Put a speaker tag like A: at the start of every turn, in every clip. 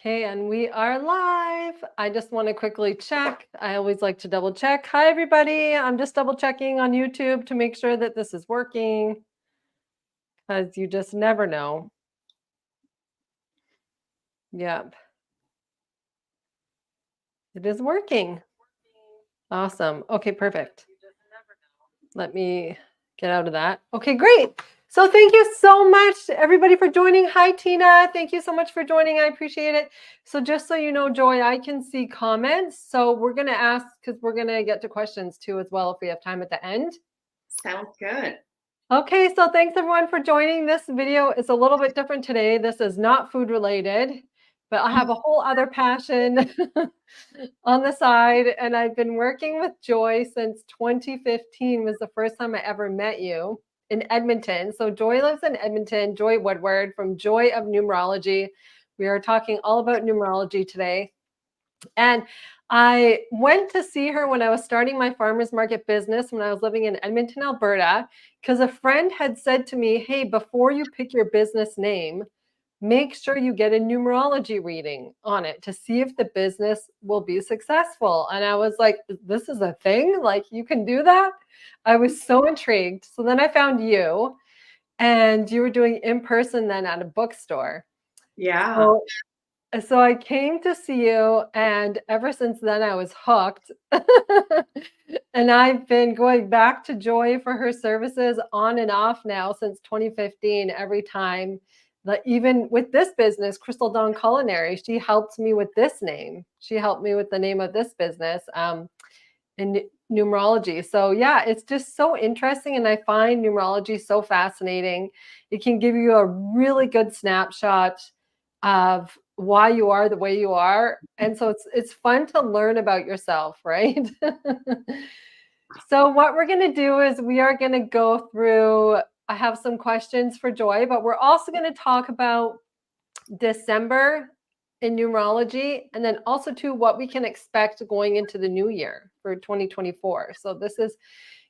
A: Okay, and we are live. I just want to quickly check. I always like to double check. Hi, everybody. I'm just double checking on YouTube to make sure that this is working because you just never know. Yep. It is working. Awesome. Okay, perfect. Let me get out of that. Okay, great. So thank you so much, everybody, for joining. Hi, Tina. Thank you so much for joining. I appreciate it. So just so you know, Joy, I can see comments. So we're going to ask, because we're going to get to questions too as well if we have time at the end.
B: Sounds good.
A: Okay, so thanks everyone for joining. This video is a little bit different today. This is not food related, but I have a whole other passion on the side, and I've been working with Joy since 2015 was the first time I ever met you in Edmonton. So Joy lives in Edmonton, Joy Woodward from Joy of Numerology. We are talking all about numerology today. And I went to see her when I was starting my farmers market business when I was living in Edmonton, Alberta, because a friend had said to me, hey, before you pick your business name, make sure you get a numerology reading on it to see if the business will be successful. And I was like, this is a thing? Like, you can do that? I was so intrigued. So then I found you, and you were doing in person then at a bookstore.
B: Yeah.
A: So I came to see you, and ever since then I was hooked. And I've been going back to Joy for her services on and off now since 2015 every time. Like, even with this business, Crystal Dawn Culinary, she helped me with this name. She helped me with the name of this business in numerology. So yeah, it's just so interesting, and I find numerology so fascinating. It can give you a really good snapshot of why you are the way you are, and so it's fun to learn about yourself, right? So what we're going to do is we are going to go through, I have some questions for Joy, but we're also going to talk about December in numerology, and then also too what we can expect going into the new year for 2024. So this is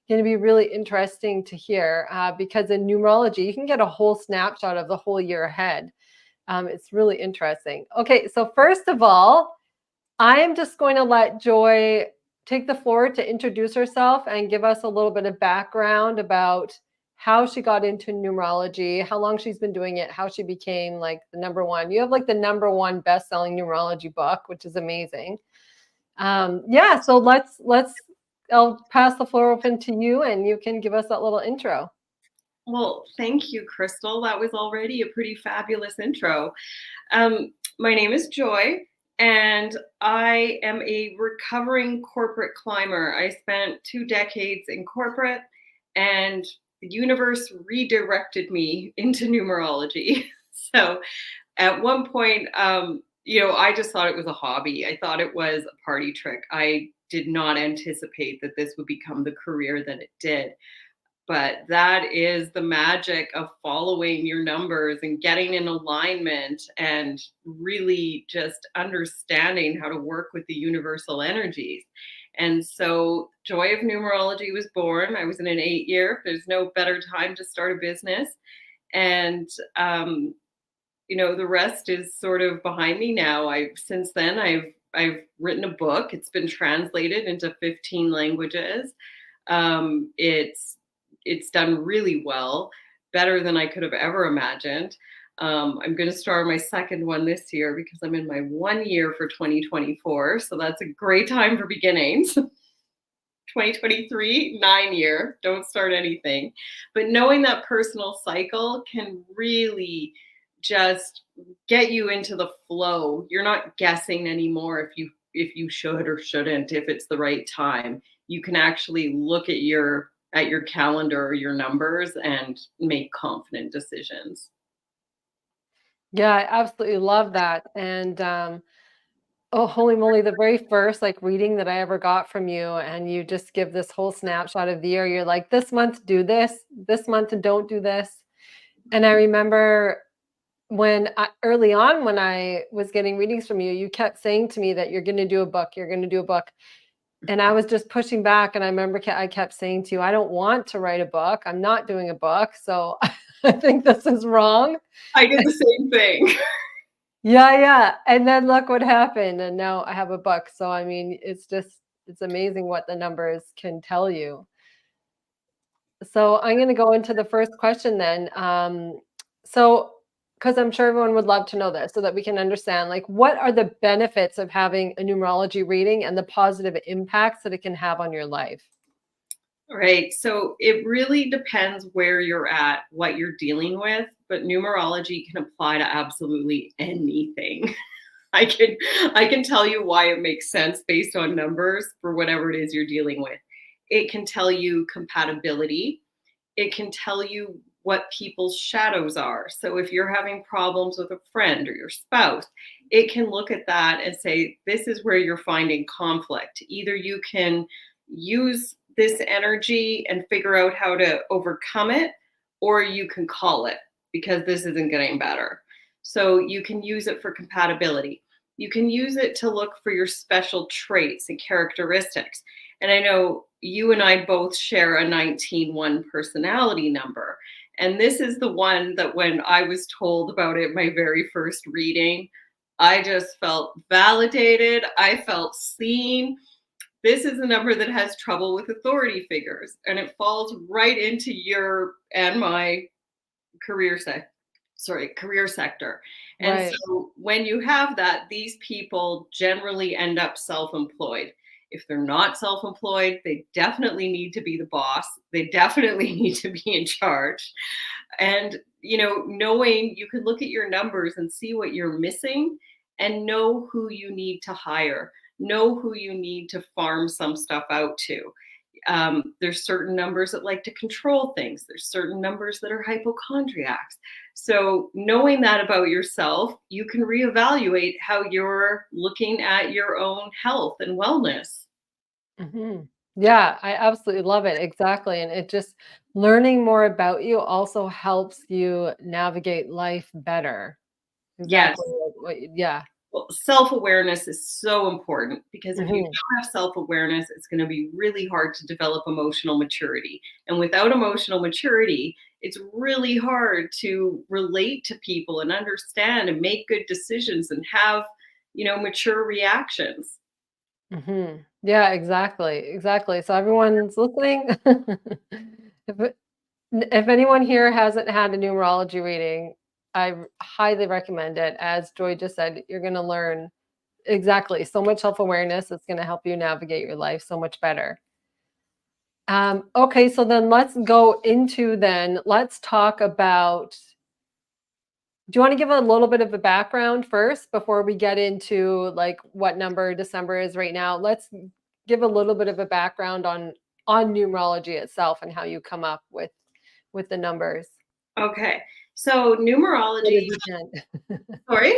A: going to be really interesting to hear because in numerology you can get a whole snapshot of the whole year ahead. It's really interesting. Okay, so first of all, I am just going to let Joy take the floor to introduce herself and give us a little bit of background about how she got into numerology, how long she's been doing it, how she became like the number one. You have like the number one best-selling numerology book, which is amazing. Yeah, so let's I'll pass the floor open to you, and you can give us that little intro.
B: Well, thank you, Crystal. That was already a pretty fabulous intro. My name is Joy, and I am a recovering corporate climber. I spent 2 decades in corporate, and the universe redirected me into numerology. So at one point, I just thought it was a hobby. I thought it was a party trick. I did not anticipate that this would become the career that it did. But that is the magic of following your numbers and getting in alignment and really just understanding how to work with the universal energies. And so Joy of Numerology was born. I was in an 8-year. There's no better time to start a business. And the rest is sort of behind me now. Since then I've written a book. It's been translated into 15 languages. It's done really well, better than I could have ever imagined. I'm going to start my second one this year because I'm in my 1 year for 2024. So that's a great time for beginnings. 2023, 9-year, don't start anything. But knowing that personal cycle can really just get you into the flow. You're not guessing anymore if you should or shouldn't, if it's the right time. You can actually look at your calendar or your numbers and make confident decisions.
A: Yeah, I absolutely love that. And oh, holy moly, the very first like reading that I ever got from you, and you just give this whole snapshot of the year. You're like, this month do this month don't do this. And I remember early on when I was getting readings from you, you kept saying to me that you're going to do a book, you're going to do a book. And I was just pushing back. And I remember I kept saying to you, I don't want to write a book. I'm not doing a book. So I think this is wrong.
B: I did the same thing.
A: Yeah, yeah. And then look what happened. And now I have a book. So I mean, it's amazing what the numbers can tell you. So I'm going to go into the first question then. So, because I'm sure everyone would love to know this so that we can understand, like, what are the benefits of having a numerology reading and the positive impacts that it can have on your life?
B: Right. So it really depends where you're at, what you're dealing with, but numerology can apply to absolutely anything. I can I can tell you why it makes sense based on numbers for whatever it is you're dealing with. It can tell you compatibility. It can tell you what people's shadows are. So if you're having problems with a friend or your spouse, it can look at that and say, this is where you're finding conflict. Either you can use this energy and figure out how to overcome it, or you can call it because this isn't getting better. So you can use it for compatibility. You can use it to look for your special traits and characteristics. And I know you and I both share a 19-1 personality number. And this is the one that when I was told about it, my very first reading, I just felt validated. I felt seen. This is a number that has trouble with authority figures, and it falls right into your and my career career sector. And
A: Right.
B: so when you have that, these people generally end up self-employed. If they're not self-employed, they definitely need to be the boss. They definitely need to be in charge. And knowing you can look at your numbers and see what you're missing and know who you need to hire, know who you need to farm some stuff out to. There's certain numbers that like to control things. There's certain numbers that are hypochondriacs. So knowing that about yourself, you can reevaluate how you're looking at your own health and wellness.
A: Yeah, I absolutely love it. Exactly. And it just learning more about you also helps you navigate life better.
B: Yes.
A: Exactly. Yeah.
B: Well, self-awareness is so important because if you
A: Mhm.
B: don't have self-awareness, it's going to be really hard to develop emotional maturity. And without emotional maturity, it's really hard to relate to people and understand and make good decisions and have, mature reactions.
A: Yeah, exactly. Exactly. So everyone's listening. If if anyone here hasn't had a numerology reading, highly recommend it. As Joy just said, you're going to learn exactly so much self-awareness. It's going to help you navigate your life so much better. Okay, so then let's talk about, do you want to give a little bit of a background first before we get into like what number December is right now? Let's give a little bit of a background on numerology itself and how you come up with the numbers.
B: Okay. So
A: Short as
B: numerology,
A: you can.
B: sorry.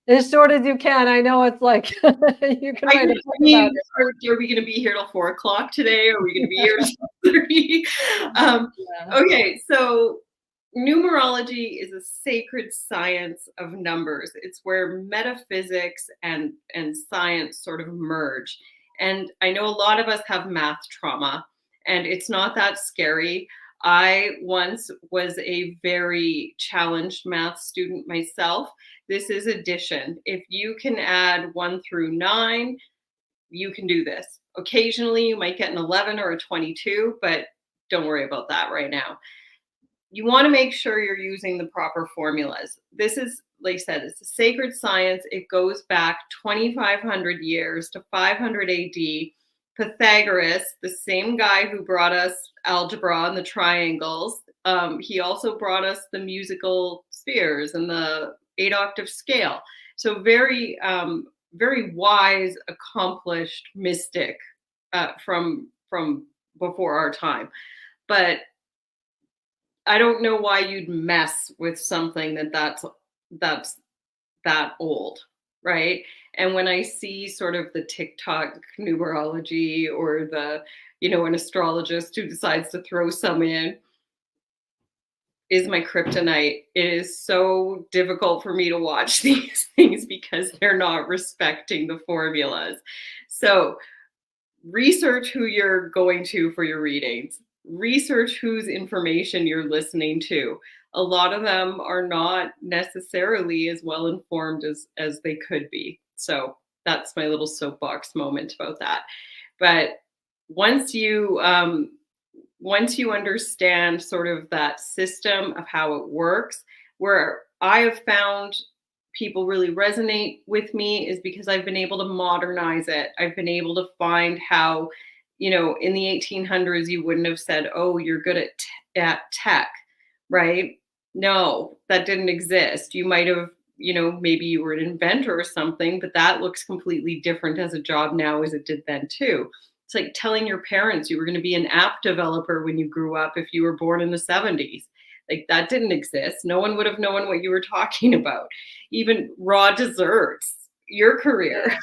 A: As short as you can. I know it's like you can
B: I
A: write a
B: I
A: book about
B: mean,
A: it.
B: are we gonna be here till 4 o'clock today? Are we gonna be here till 30?
A: Yeah.
B: Okay, so numerology is a sacred science of numbers. It's where metaphysics and science sort of merge. And I know a lot of us have math trauma, and it's not that scary. I once was a very challenged math student myself. This is addition. If you can add 1 through 9, you can do this. Occasionally, you might get an 11 or a 22, but don't worry about that right now. You want to make sure you're using the proper formulas. This is, like I said, it's a sacred science. It goes back 2,500 years to 500 AD. Pythagoras, the same guy who brought us algebra and the triangles, he also brought us the musical spheres and the 8-octave scale. So very wise, accomplished mystic from before our time. But I don't know why you'd mess with something that's that old, right? And when I see sort of the TikTok numerology or an astrologist who decides to throw some in is my kryptonite. It is so difficult for me to watch these things because they're not respecting the formulas. So research who you're going to for your readings. Research whose information you're listening to. a lot of them are not necessarily as well informed as they could be. So that's my little soapbox moment about that. But once you once you understand sort of that system of how it works, where I have found people really resonate with me is because I've been able to modernize it. I've been able to find how, in the 1800s, you wouldn't have said, oh, you're good at tech, right? No, that didn't exist. You might have, maybe you were an inventor or something, but that looks completely different as a job now as it did then too. It's like telling your parents you were going to be an app developer when you grew up if you were born in the 70s. Like that didn't exist. No one would have known what you were talking about. Even raw desserts, your career.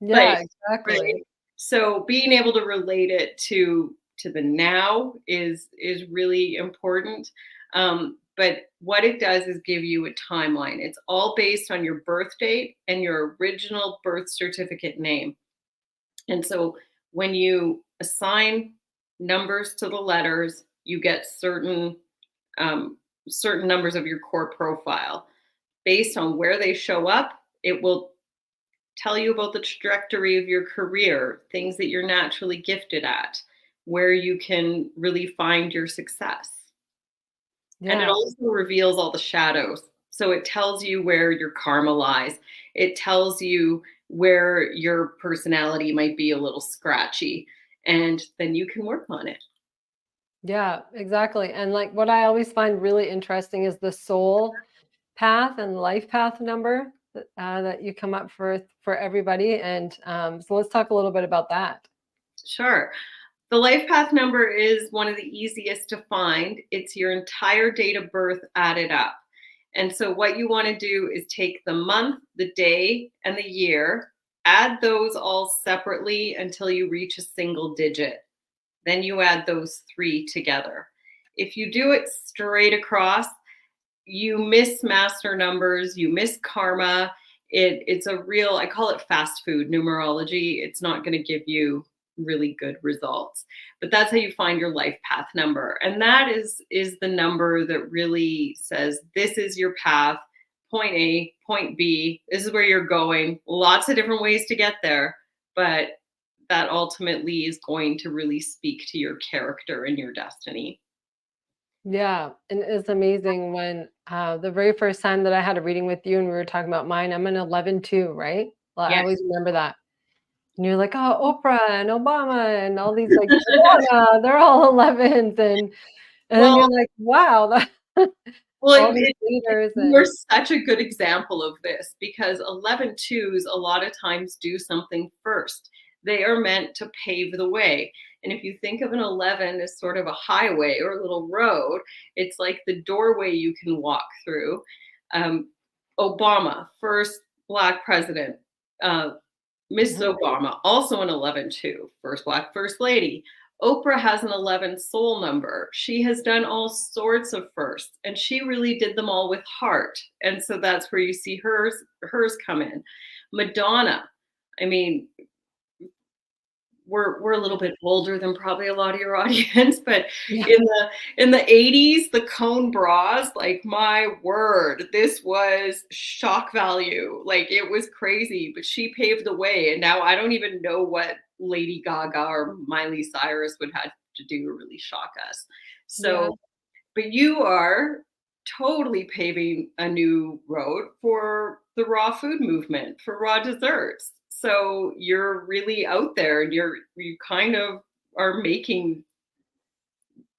A: Yeah,
B: Like,
A: exactly.
B: right? So being able to relate it to the now is really important. But what it does is give you a timeline. It's all based on your birth date and your original birth certificate name. And so when you assign numbers to the letters, you get certain numbers of your core profile. Based on where they show up, it will tell you about the trajectory of your career, things that you're naturally gifted at, where you can really find your success. And it
A: Yeah.
B: also reveals all the shadows. So it tells you where your karma lies. It tells you where your personality might be a little scratchy, and then you can work on it.
A: Yeah, exactly. And like what I always find really interesting is the soul path and life path number that you come up for everybody. And so let's talk a little bit about that.
B: Sure. The life path number is one of the easiest to find. It's your entire date of birth added up. And so, what you want to do is take the month, the day, and the year, add those all separately until you reach a single digit. Then you add those three together. If you do it straight across, you miss master numbers, you miss karma. It's a real, I call it fast food numerology. It's not going to give you really good results. But that's how you find your life path number. And that is the number that really says this is your path, point A, point B, this is where you're going. Lots of different ways to get there, but that ultimately is going to really speak to your character and your destiny.
A: Yeah, and it's amazing when the very first time that I had a reading with you and we were talking about mine, I'm an 11 too, right? Well, I
B: Yes.
A: always remember that. And you're like, oh, Oprah and Obama and all these like Madonna, they're all 11s, and then
B: Well,
A: you're like, wow, that,
B: Well,
A: all these leaders
B: you're
A: and
B: such a good example of this because 11 twos a lot of times do something first. They are meant to pave the way. And if you think of an 11 as sort of a highway or a little road, it's like the doorway you can walk through. Um, Obama, first Black president. Mrs.
A: Mhm.
B: Obama, also an 11 too, first Black First Lady. Oprah has an 11 soul number. She has done all sorts of firsts, and she really did them all with heart. And so that's where you see hers come in. Madonna, I mean, we're a little bit older than probably a lot of your audience, but
A: Yeah,
B: in the 80s, the cone bras, like my word, this was shock value. Like it was crazy, but she paved the way. And now I don't even know what Lady Gaga or Miley Cyrus would have to do to really shock us.
A: yeah,
B: So, but you are totally paving a new road for the raw food movement, for raw desserts. So you're really out there and you kind of are making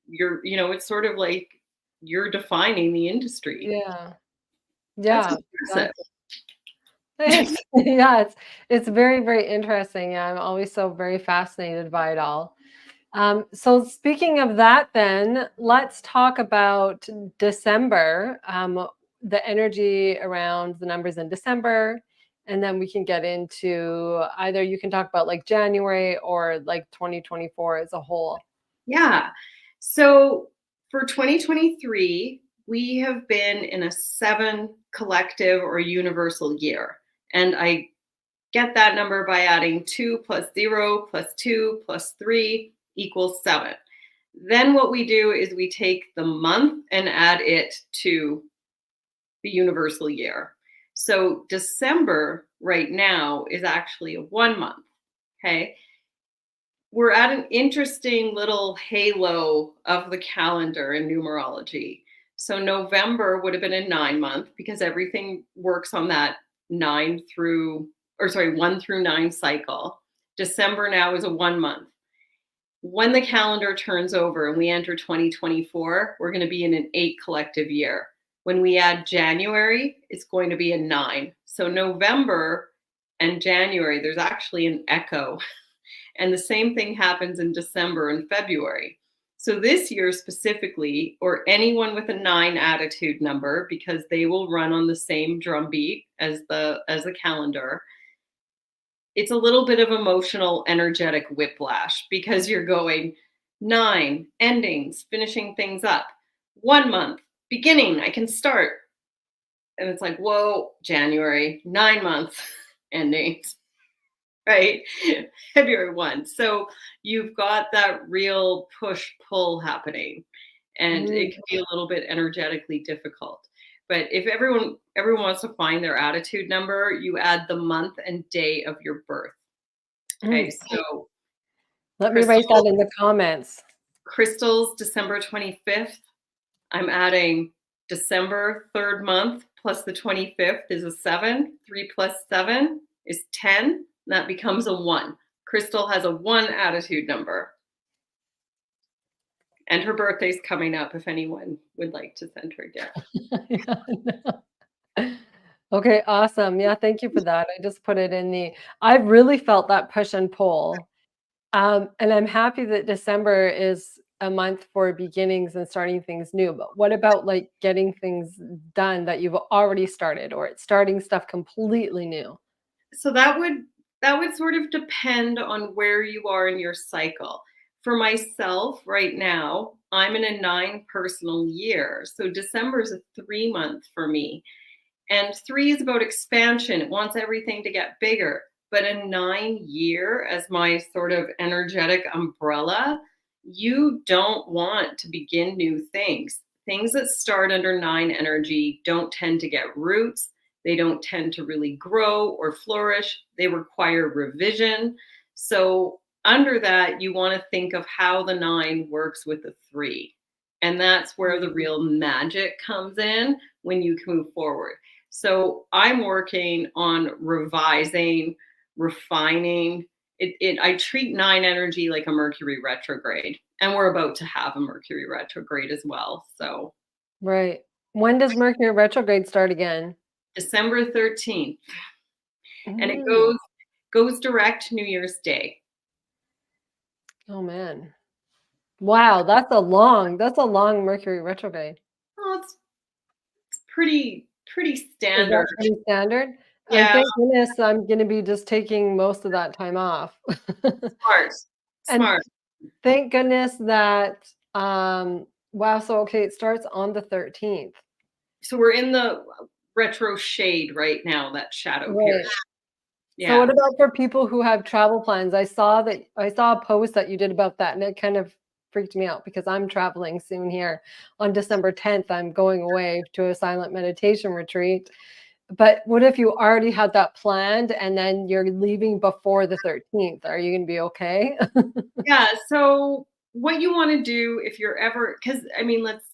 B: it's sort of like you're defining the industry.
A: yeah,
B: That's
A: yeah,
B: impressive.
A: exactly. It's yeah, it's very, very interesting. I'm always so very fascinated by it all. So speaking of that, then let's talk about December, the energy around the numbers in December, and then we can get into either you can talk about like January or like 2024 as a whole.
B: Yeah. So for 2023, we have been in a 7 collective or universal year. And I get that number by adding 2 plus 0 plus 2 plus 3 equals 7. Then what we do is we take the month and add it to the universal year. So December right now is actually a 1 month. Okay. We're at an interesting little halo of the calendar in numerology. So November would have been a 9 month because everything works on that 1 through 9 cycle. December now is a 1 month. When the calendar turns over and we enter 2024, we're going to be in an 8 collective year. When we add January, it's going to be a 9. So November and January, there's actually an echo. And the same thing happens in December and February. So this year specifically, or anyone with a 9 attitude number, because they will run on the same drumbeat as the calendar, it's a little bit of emotional, energetic whiplash because you're going 9, endings, finishing things up, 1 month, beginning, I can start. And it's like, whoa, January, 9 months, endings, right? February 1. So you've got that real push pull happening, and it can be a little bit energetically difficult. But if everyone wants to find their attitude number, you add the month and day of your birth. Okay, so
A: let me write that in the comments.
B: Crystal's December 25th. I'm adding December 3rd month plus the 25th is a 7. 3 plus 7 is 10. And that becomes a 1. Crystal has a 1 attitude number. And her birthday's coming up if anyone would like to send her a gift.
A: Okay, awesome. Yeah, thank you for that. I just put it in I really felt that push and pull. And I'm happy that December is a month for beginnings and starting things new. But what about like getting things done that you've already started, or it's starting stuff completely new?
B: So that would sort of depend on where you are in your cycle. For myself right now, I'm in a 9 personal year. So December is a 3 month for me. And 3 is about expansion. It wants everything to get bigger. But a 9 year as my sort of energetic umbrella, you don't want to begin new things. Things that start under 9 energy don't tend to get roots. They don't tend to really grow or flourish. They require revision. So under that, you want to think of how the 9 works with the 3. And that's where the real magic comes in when you can move forward. So I'm working on revising, refining. I treat 9 energy like a Mercury retrograde, and we're about to have a Mercury retrograde as well. So
A: Right. When does Mercury retrograde start again?
B: December 13th, and it
A: Mm.
B: goes direct New Year's Day.
A: Oh man. Wow, that's a long Mercury retrograde.
B: Oh, it's pretty
A: Is
B: standard.
A: that pretty standard?
B: Yeah,
A: Thank goodness I'm gonna be just taking most of that time off.
B: smart,
A: And
B: smart.
A: thank goodness that, wow, so okay, it starts on the 13th.
B: So we're in the retro shade right now, that shadow period.
A: Right. So
B: Yeah.
A: what about for people who have travel plans? I saw a post that you did about that, and it kind of freaked me out because I'm traveling soon here. On December 10th, I'm going away to a silent meditation retreat. But what if you already had that planned and then you're leaving before the 13th? Are you gonna be okay?
B: Yeah. So what you want to do if you're ever, because I mean, let's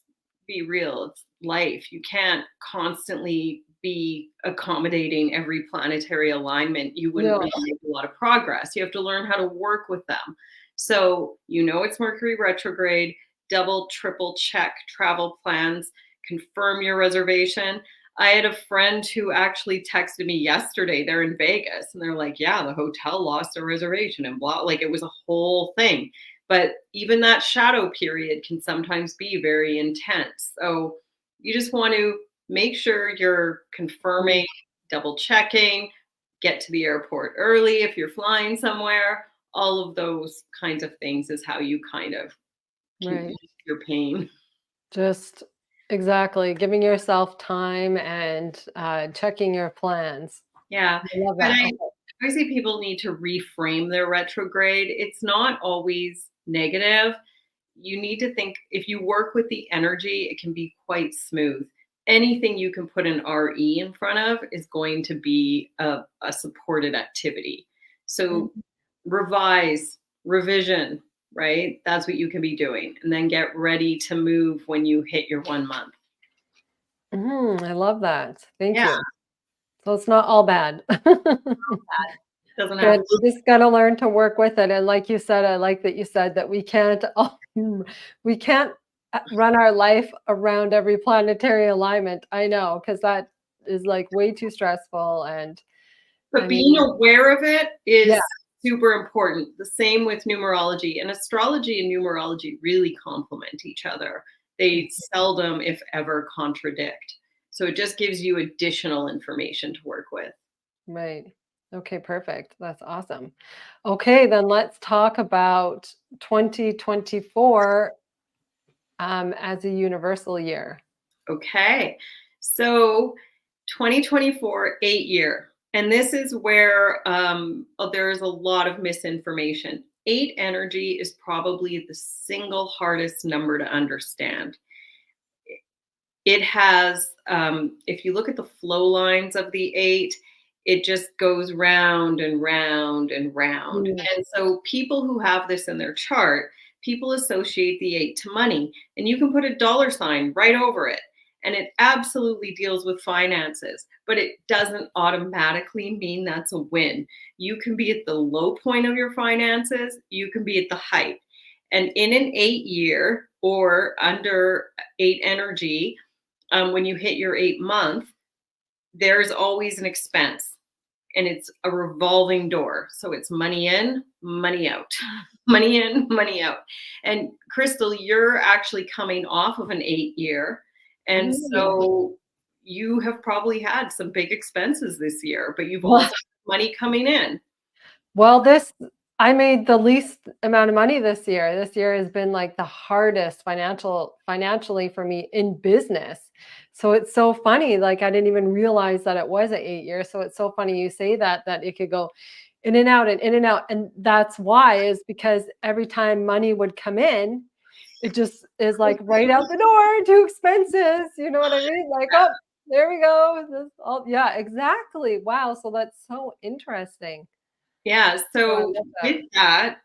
B: be real, it's life. You can't constantly be accommodating every planetary alignment. You wouldn't
A: No.
B: really make a lot of progress. You have to learn how to work with them. So, it's Mercury retrograde, double, triple check travel plans, confirm your reservation. I had a friend who actually texted me yesterday. They're in Vegas and they're like, yeah, the hotel lost a reservation and blah. Like it was a whole thing. But even that shadow period can sometimes be very intense. So you just want to make sure you're confirming, double checking, get to the airport early if you're flying somewhere. All of those kinds of things is how you kind of can
A: Right.
B: ease your pain.
A: Just exactly, giving yourself time and, checking your plans.
B: Yeah.
A: I love
B: But
A: that.
B: I see people need to reframe their retrograde. It's not always negative. you need to think, if you work with the energy, it can be quite smooth. Anything you can put an RE in front of is going to be a supported activity. So revise, revision, right? That's what you can be doing. And then get ready to move when you hit your 1 month.
A: I love that. Thank
B: Yeah,
A: you. So it's not all bad.
B: doesn't have
A: Good.
B: to.
A: We just gotta learn to work with it. And like you said, I like that you said that we can't run our life around every planetary alignment. I know, because that is like way too stressful. And
B: But
A: I
B: being
A: mean,
B: aware of it
A: yeah,
B: is super important. The same with numerology, and astrology and numerology really complement each other. They seldom, if ever, contradict. So it just gives you additional information to work with.
A: right. Okay, perfect. That's awesome. Okay, then let's talk about 2024 as a universal year.
B: Okay. So 2024, 8 year. And this is where there's a lot of misinformation. Eight energy is probably the single hardest number to understand. It has, if you look at the flow lines of the eight, it just goes round and round and round.
A: Mm.
B: And so people who have this in their chart, people associate the eight to money, and you can put a dollar sign right over it. And it absolutely deals with finances, but it doesn't automatically mean that's a win. You can be at the low point of your finances, you can be at the height. And in an 8 year or under eight energy, when you hit your 8 month, there's always an expense, and it's a revolving door. So it's money in, money out, money in, money out. And Crystal, you're actually coming off of an 8 year. And
A: Mm.
B: so you have probably had some big expenses this year, but you've also
A: Well,
B: had money coming in.
A: well, I made the least amount of money this year. This year has been like the hardest financially for me in business. So it's so funny. Like I didn't even realize that it was an 8 year. So it's so funny you say that it could go in and out and in and out. And that's why is because every time money would come in, it just is like right out the door, too expenses. You know what I mean? Like, oh, there we go. Yeah, exactly. Wow. So that's so interesting.
B: Yeah.
A: Oh, I
B: So
A: love that.
B: with that,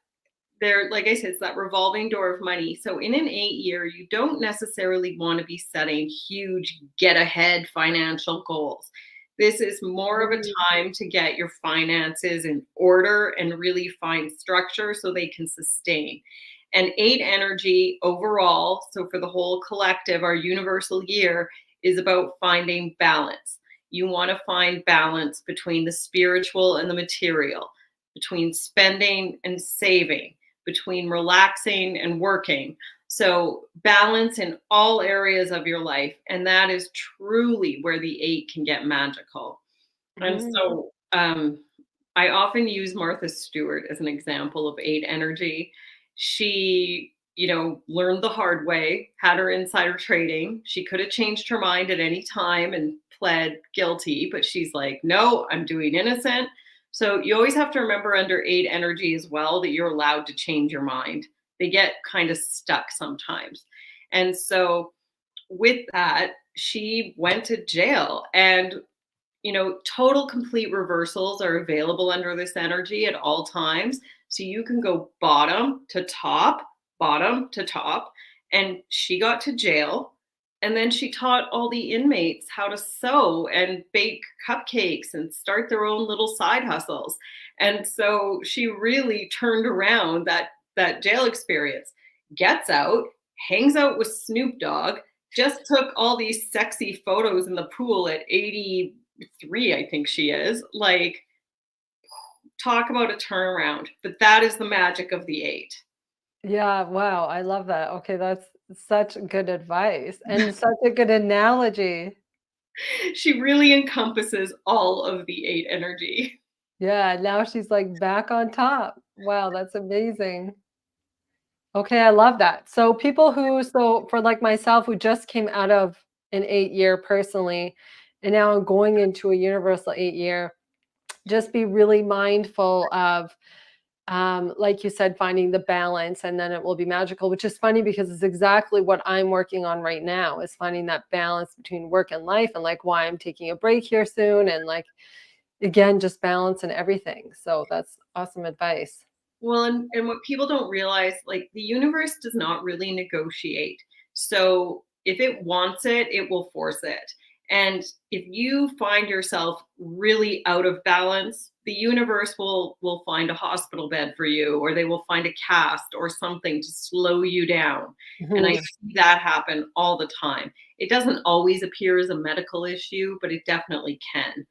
B: there, like I said, it's that revolving door of money. So in an 8 year, you don't necessarily want to be setting huge get ahead financial goals. This is more of a
A: Mm,
B: time to get your finances in order and really find structure so they can sustain. And eight energy overall, so for the whole collective, our universal year is about finding balance. You want to find balance between the spiritual and the material, between spending and saving, between relaxing and working. So balance in all areas of your life. And that is truly where the eight can get magical. And
A: mm,
B: so I often use Martha Stewart as an example of eight energy. She, learned the hard way, had her insider trading. She could have changed her mind at any time and pled guilty, but she's like, no, I'm doing innocent. So you always have to remember under eight energy as well that you're allowed to change your mind. They get kind of stuck sometimes. And so with that, she went to jail, and total complete reversals are available under this energy at all times. So you can go bottom to top, bottom to top. And she got to jail. And then she taught all the inmates how to sew and bake cupcakes and start their own little side hustles. And so she really turned around that jail experience. Gets out, hangs out with Snoop Dogg, just took all these sexy photos in the pool at 83, I think she is. Like, talk about a turnaround. But that is the magic of the eight.
A: yeah, wow, I love that. Okay, that's such good advice and such a good analogy.
B: She really encompasses all of the eight energy.
A: Yeah, now she's like back on top. Wow, that's amazing. Okay, I love that. So for like myself who just came out of an 8 year personally, and now I'm going into a universal 8 year, just be really mindful of like you said, finding the balance, and then it will be magical, which is funny because it's exactly what I'm working on right now, is finding that balance between work and life, and like why I'm taking a break here soon, and like, again, just balance and everything. So that's awesome advice.
B: Well, and what people don't realize, like the universe does not really negotiate. So if it wants it, it will force it. And if you find yourself really out of balance, the universe will find a hospital bed for you, or they will find a cast or something to slow you down. And I
A: Mhm.
B: see that happen all the time. It doesn't always appear as a medical issue, but it definitely can.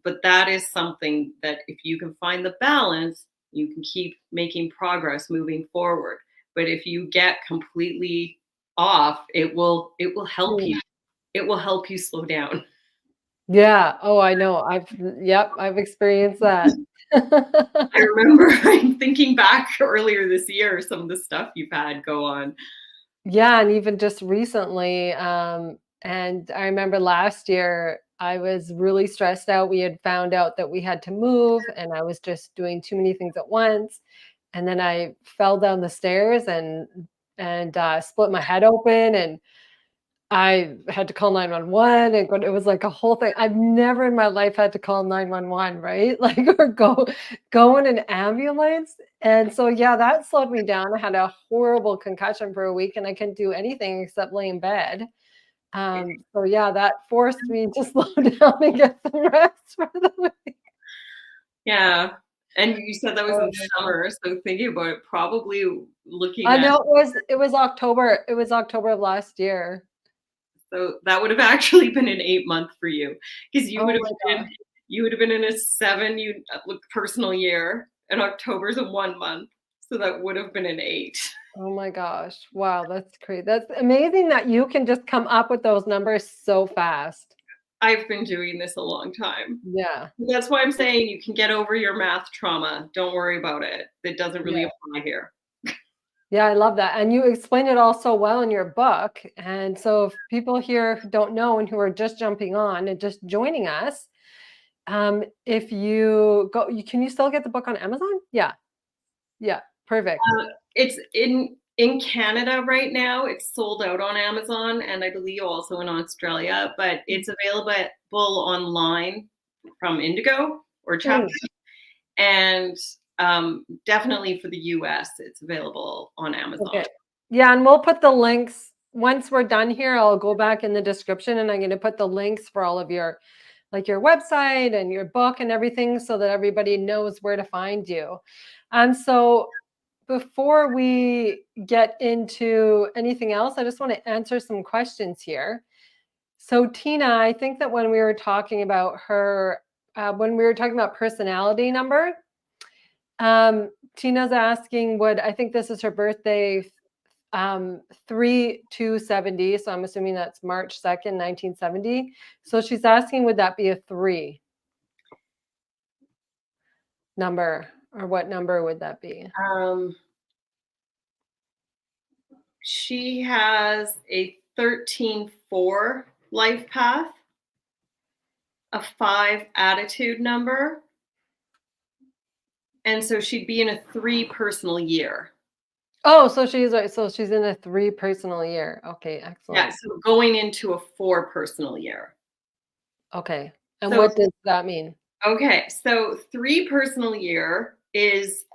B: But that is something that if you can find the balance, you can keep making progress moving forward. But if you get completely off, it will help
A: Mm.
B: you. It will help you slow down.
A: Yeah. Oh, I know. Yep, I've experienced that.
B: I remember I'm thinking back earlier this year, some of the stuff you've had go on.
A: Yeah, and even just recently, and I remember last year I was really stressed out. We had found out that we had to move, and I was just doing too many things at once. And then I fell down the stairs and split my head open, and I had to call 911, and it was like a whole thing. I've never in my life had to call 911, right? Like, or go in an ambulance. And so yeah, that slowed me down. I had a horrible concussion for a week and I couldn't do anything except lay in bed. So yeah, that forced me to slow down and get some rest for the week.
B: Yeah. And you said that was
A: Oh
B: in
A: my God.
B: summer. So thinking about it, probably looking
A: I
B: at,
A: know it was October. It was October of last year.
B: so that would have actually been an 8 month for you, because
A: Oh my God.
B: you would have been in a personal year, and October's a 1 month. So that would have been an eight.
A: Oh my gosh. Wow, that's crazy. That's amazing that you can just come up with those numbers so fast.
B: I've been doing this a long time.
A: Yeah.
B: That's why I'm saying you can get over your math trauma. Don't worry about it. It doesn't
A: Yeah.
B: really apply here.
A: Yeah, I love that. And you explain it all so well in your book. And so if people here who don't know and who are just jumping on and just joining us, if you go, can you still get the book on Amazon? Yeah. Yeah. Perfect.
B: It's in Canada right now. It's sold out on Amazon, and I believe also in Australia, but it's available online from Indigo or Chapter,
A: Mm,
B: and definitely for the US, it's available on Amazon.
A: okay. Yeah, and we'll put the links once we're done here. I'll go back in the description and I'm going to put the links for all of your like your website and your book and everything so that everybody knows where to find you. So before we get into anything else, I just want to answer some questions here. So Tina, I think that when we were talking about her, when we were talking about personality number, Tina's asking, would I think this is her birthday, 3/2/70. So I'm assuming that's March 2nd, 1970. So she's asking, would that be a three number, or what number would that be?
B: Um, she has a 13/4 life path, a 5 attitude number, and so she'd be in a 3 personal year.
A: Oh, so she's in a three personal year. Okay,
B: Yeah,
A: excellent.
B: so going into a 4 personal year.
A: Okay. And
B: So
A: what does that mean?
B: okay, so 3 personal year is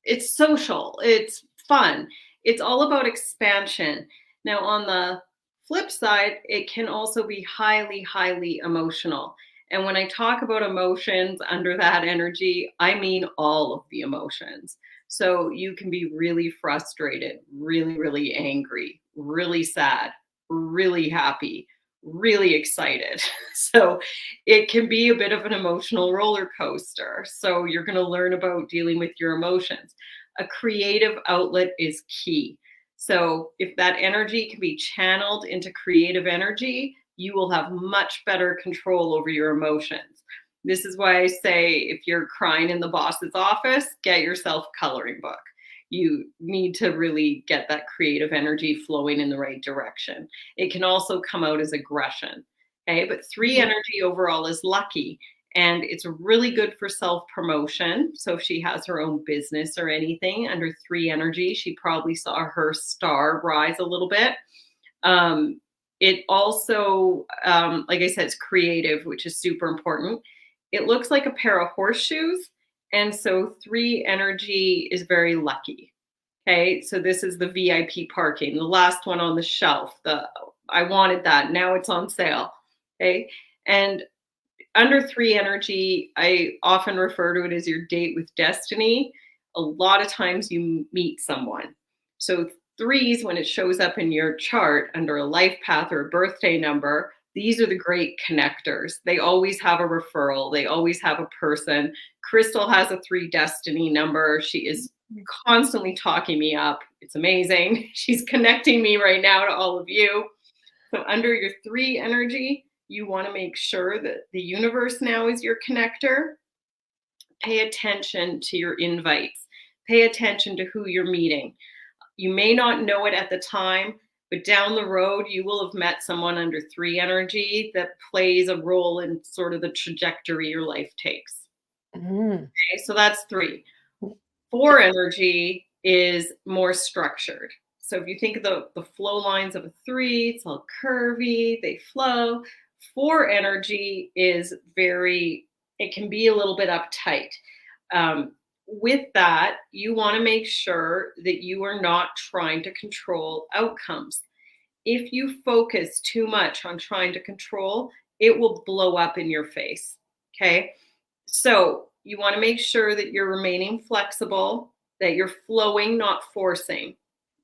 B: it's social, it's fun, it's all about expansion. Now on the flip side, it can also be highly, highly emotional. And when I talk about emotions under that energy, I mean all of the emotions. So you can be really frustrated, really, really angry, really sad, really happy, really excited. So it can be a bit of an emotional roller coaster. So you're going to learn about dealing with your emotions. A creative outlet is key. So if that energy can be channeled into creative energy, you will have much better control over your emotions. This is why I say if you're crying in the boss's office, get yourself a coloring book. You need to really get that creative energy flowing in the right direction. It can also come out as aggression. Okay, but 3
A: Mhm.
B: energy overall is lucky. And it's really good for self-promotion. So if she has her own business or anything under 3 energy, she probably saw her star rise a little bit. It also, like I said, it's creative, which is super important. It looks like a pair of horseshoes. And so 3 energy is very lucky. Okay, so this is the VIP parking, the last one on the shelf. I wanted that. Now it's on sale. Okay, and under 3 energy, I often refer to it as your date with destiny. A lot of times you meet someone. So 3s, when it shows up in your chart under a life path or a birthday number, these are the great connectors. They always have a referral. They always have a person. Crystal has a 3 destiny number. She is constantly talking me up. It's amazing. She's connecting me right now to all of you. So under your 3 energy, you want to make sure that the universe now is your connector. Pay attention to your invites. Pay attention to who you're meeting. You may not know it at the time, but down the road, you will have met someone under 3 energy that plays a role in sort of the trajectory your life takes. Okay, so that's 3. 4 energy is more structured. So if you think of the flow lines of a 3, it's all curvy, they flow. 4 energy is it can be a little bit uptight. With that, you want to make sure that you are not trying to control outcomes. If you focus too much on trying to control, it will blow up in your face. Okay. So you want to make sure that you're remaining flexible, that you're flowing, not forcing.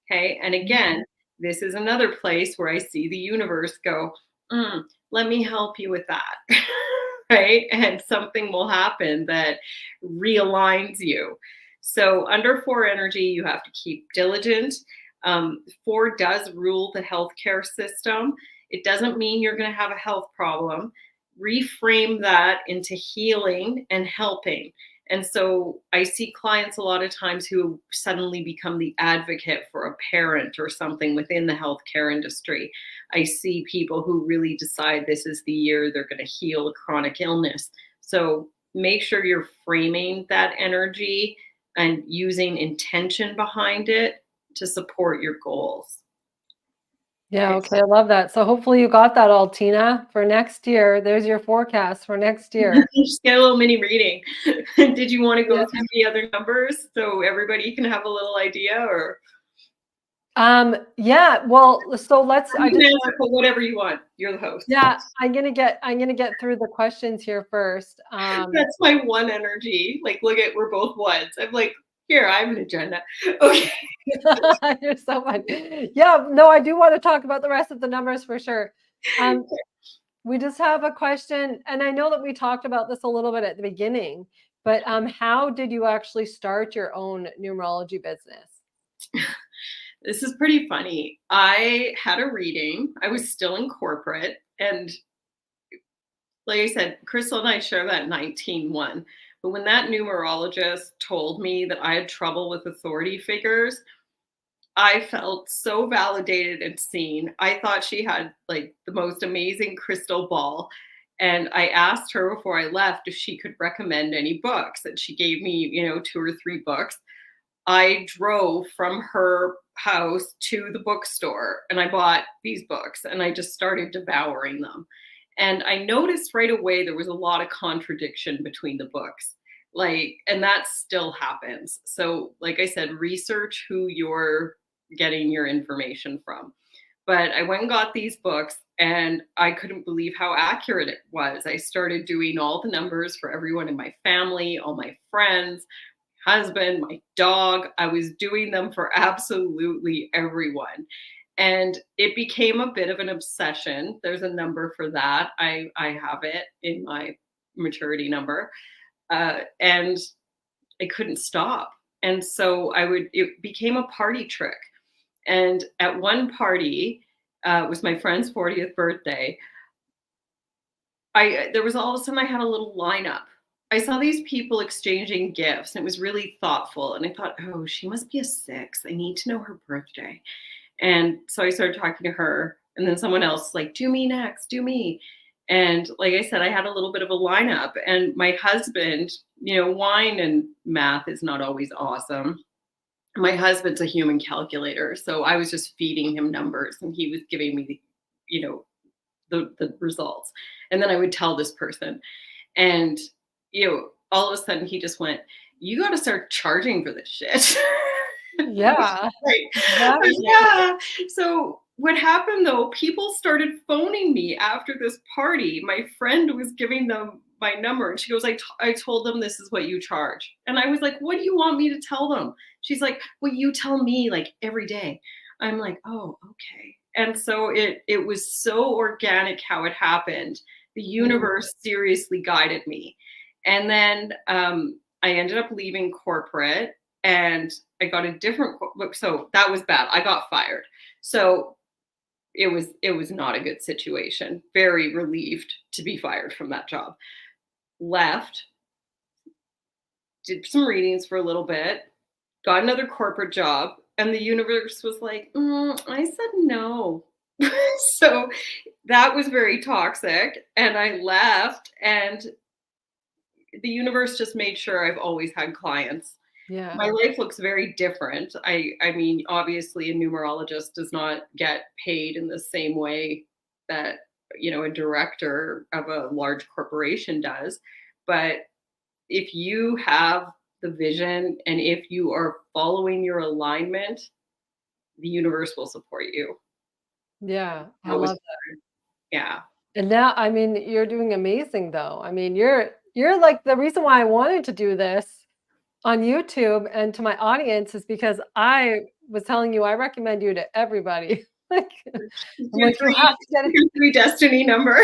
B: Okay. And again, this is another place where I see the universe go, let me help you with that. Right. And something will happen that realigns you. So under 4 energy, you have to keep diligent. 4 does rule the healthcare system. It doesn't mean you're going to have a health problem. Reframe that into healing and helping. And so I see clients a lot of times who suddenly become the advocate for a parent or something within the healthcare industry. I see people who really decide this is the year they're going to heal a chronic illness. So make sure you're framing that energy and using intention behind it to support your goals.
A: Yeah, okay, I love that. So hopefully you got that all, Tina, for next year. There's your forecast for next year.
B: Just get a little mini reading. Did you want to go
A: Yeah.
B: through the other numbers so everybody can have a little idea, or
A: Yeah, well, so let's
B: you can answer for whatever you want. You're the host.
A: yeah, I'm gonna get through the questions here first.
B: That's my one energy. Like, look at, we're both ones. I'm like, here, I have an agenda. Okay.
A: You're so funny. Yeah, no, I do want to talk about the rest of the numbers for sure. We just have a question, and I know that we talked about this a little bit at the beginning, but how did you actually start your own numerology business?
B: This is pretty funny. I had a reading. I was still in corporate, and like I said, Crystal and I share that 19-1. But when that numerologist told me that I had trouble with authority figures, I felt so validated and seen. I thought she had like the most amazing crystal ball. And I asked her before I left if she could recommend any books. And she gave me, 2 or 3 books. I drove from her house to the bookstore and I bought these books and I just started devouring them. And I noticed right away there was a lot of contradiction between the books. And that still happens. So, like I said, research who you're getting your information from. But I went and got these books and I couldn't believe how accurate it was. I started doing all the numbers for everyone in my family, all my friends, husband, my dog. I was doing them for absolutely everyone. And it became a bit of an obsession. There's a number for that. I have it in my maturity number. And I couldn't stop. And so it became a party trick. And at one party, it was my friend's 40th birthday. There was all of a sudden I had a little lineup. I saw these people exchanging gifts and it was really thoughtful. And I thought, oh, she must be a 6. I need to know her birthday. And so I started talking to her and then someone else like, do me next, do me. And like I said, I had a little bit of a lineup, and my husband, wine and math is not always awesome. My husband's a human calculator, so I was just feeding him numbers and he was giving me you know, the results. And then I would tell this person, and all of a sudden he just went, "You got to start charging for this shit."
A: Yeah,
B: Right.
A: exactly.
B: Yeah. So what happened though, people started phoning me after this party. My friend was giving them my number and she goes, I told them this is what you charge. And I was like, what do you want me to tell them? She's like, well, you tell me like every day. I'm like, oh, okay. And so it was so organic how it happened. The
A: Mm,
B: universe seriously guided me. And then I ended up leaving corporate and I got a different so that was bad. I got fired. So it was not a good situation. Very relieved to be fired from that job. Left, did some readings for a little bit, got another corporate job, and the universe was like, I said no. So that was very toxic. And I left, and the universe just made sure I've always had clients.
A: yeah.
B: My life looks very different. I mean, obviously, a numerologist does not get paid in the same way that, a director of a large corporation does. But if you have the vision and if you are following your alignment, the universe will support you.
A: Yeah, I
B: That was,
A: love that.
B: yeah.
A: And now, I mean, you're doing amazing though. I mean, you're like the reason why I wanted to do this on YouTube and to my audience is because I was telling you I recommend you to everybody. Like I'm
B: Your
A: like, you have to get it.
B: three destiny number.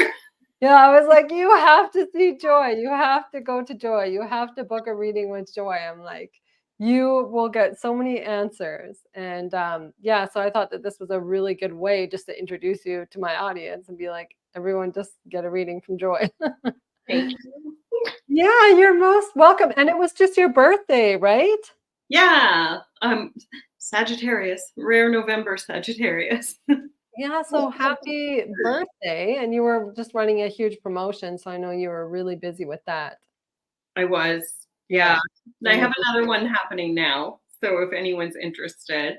A: Yeah, I was like, you have to see Joy. You have to go to Joy. You have to book a reading with Joy. I'm like, you will get so many answers. And yeah, so I thought that this was a really good way just to introduce you to my audience and be like, everyone just get a reading from Joy.
B: Thank you.
A: Yeah, you're most welcome. And it was just your birthday, right?
B: Yeah. Sagittarius, rare November Sagittarius.
A: Yeah, so happy birthday. And you were just running a huge promotion. So I know you were really busy with that.
B: I was,
A: Yeah.
B: yeah. And I
A: And
B: have
A: it
B: another one happening now. So if anyone's interested,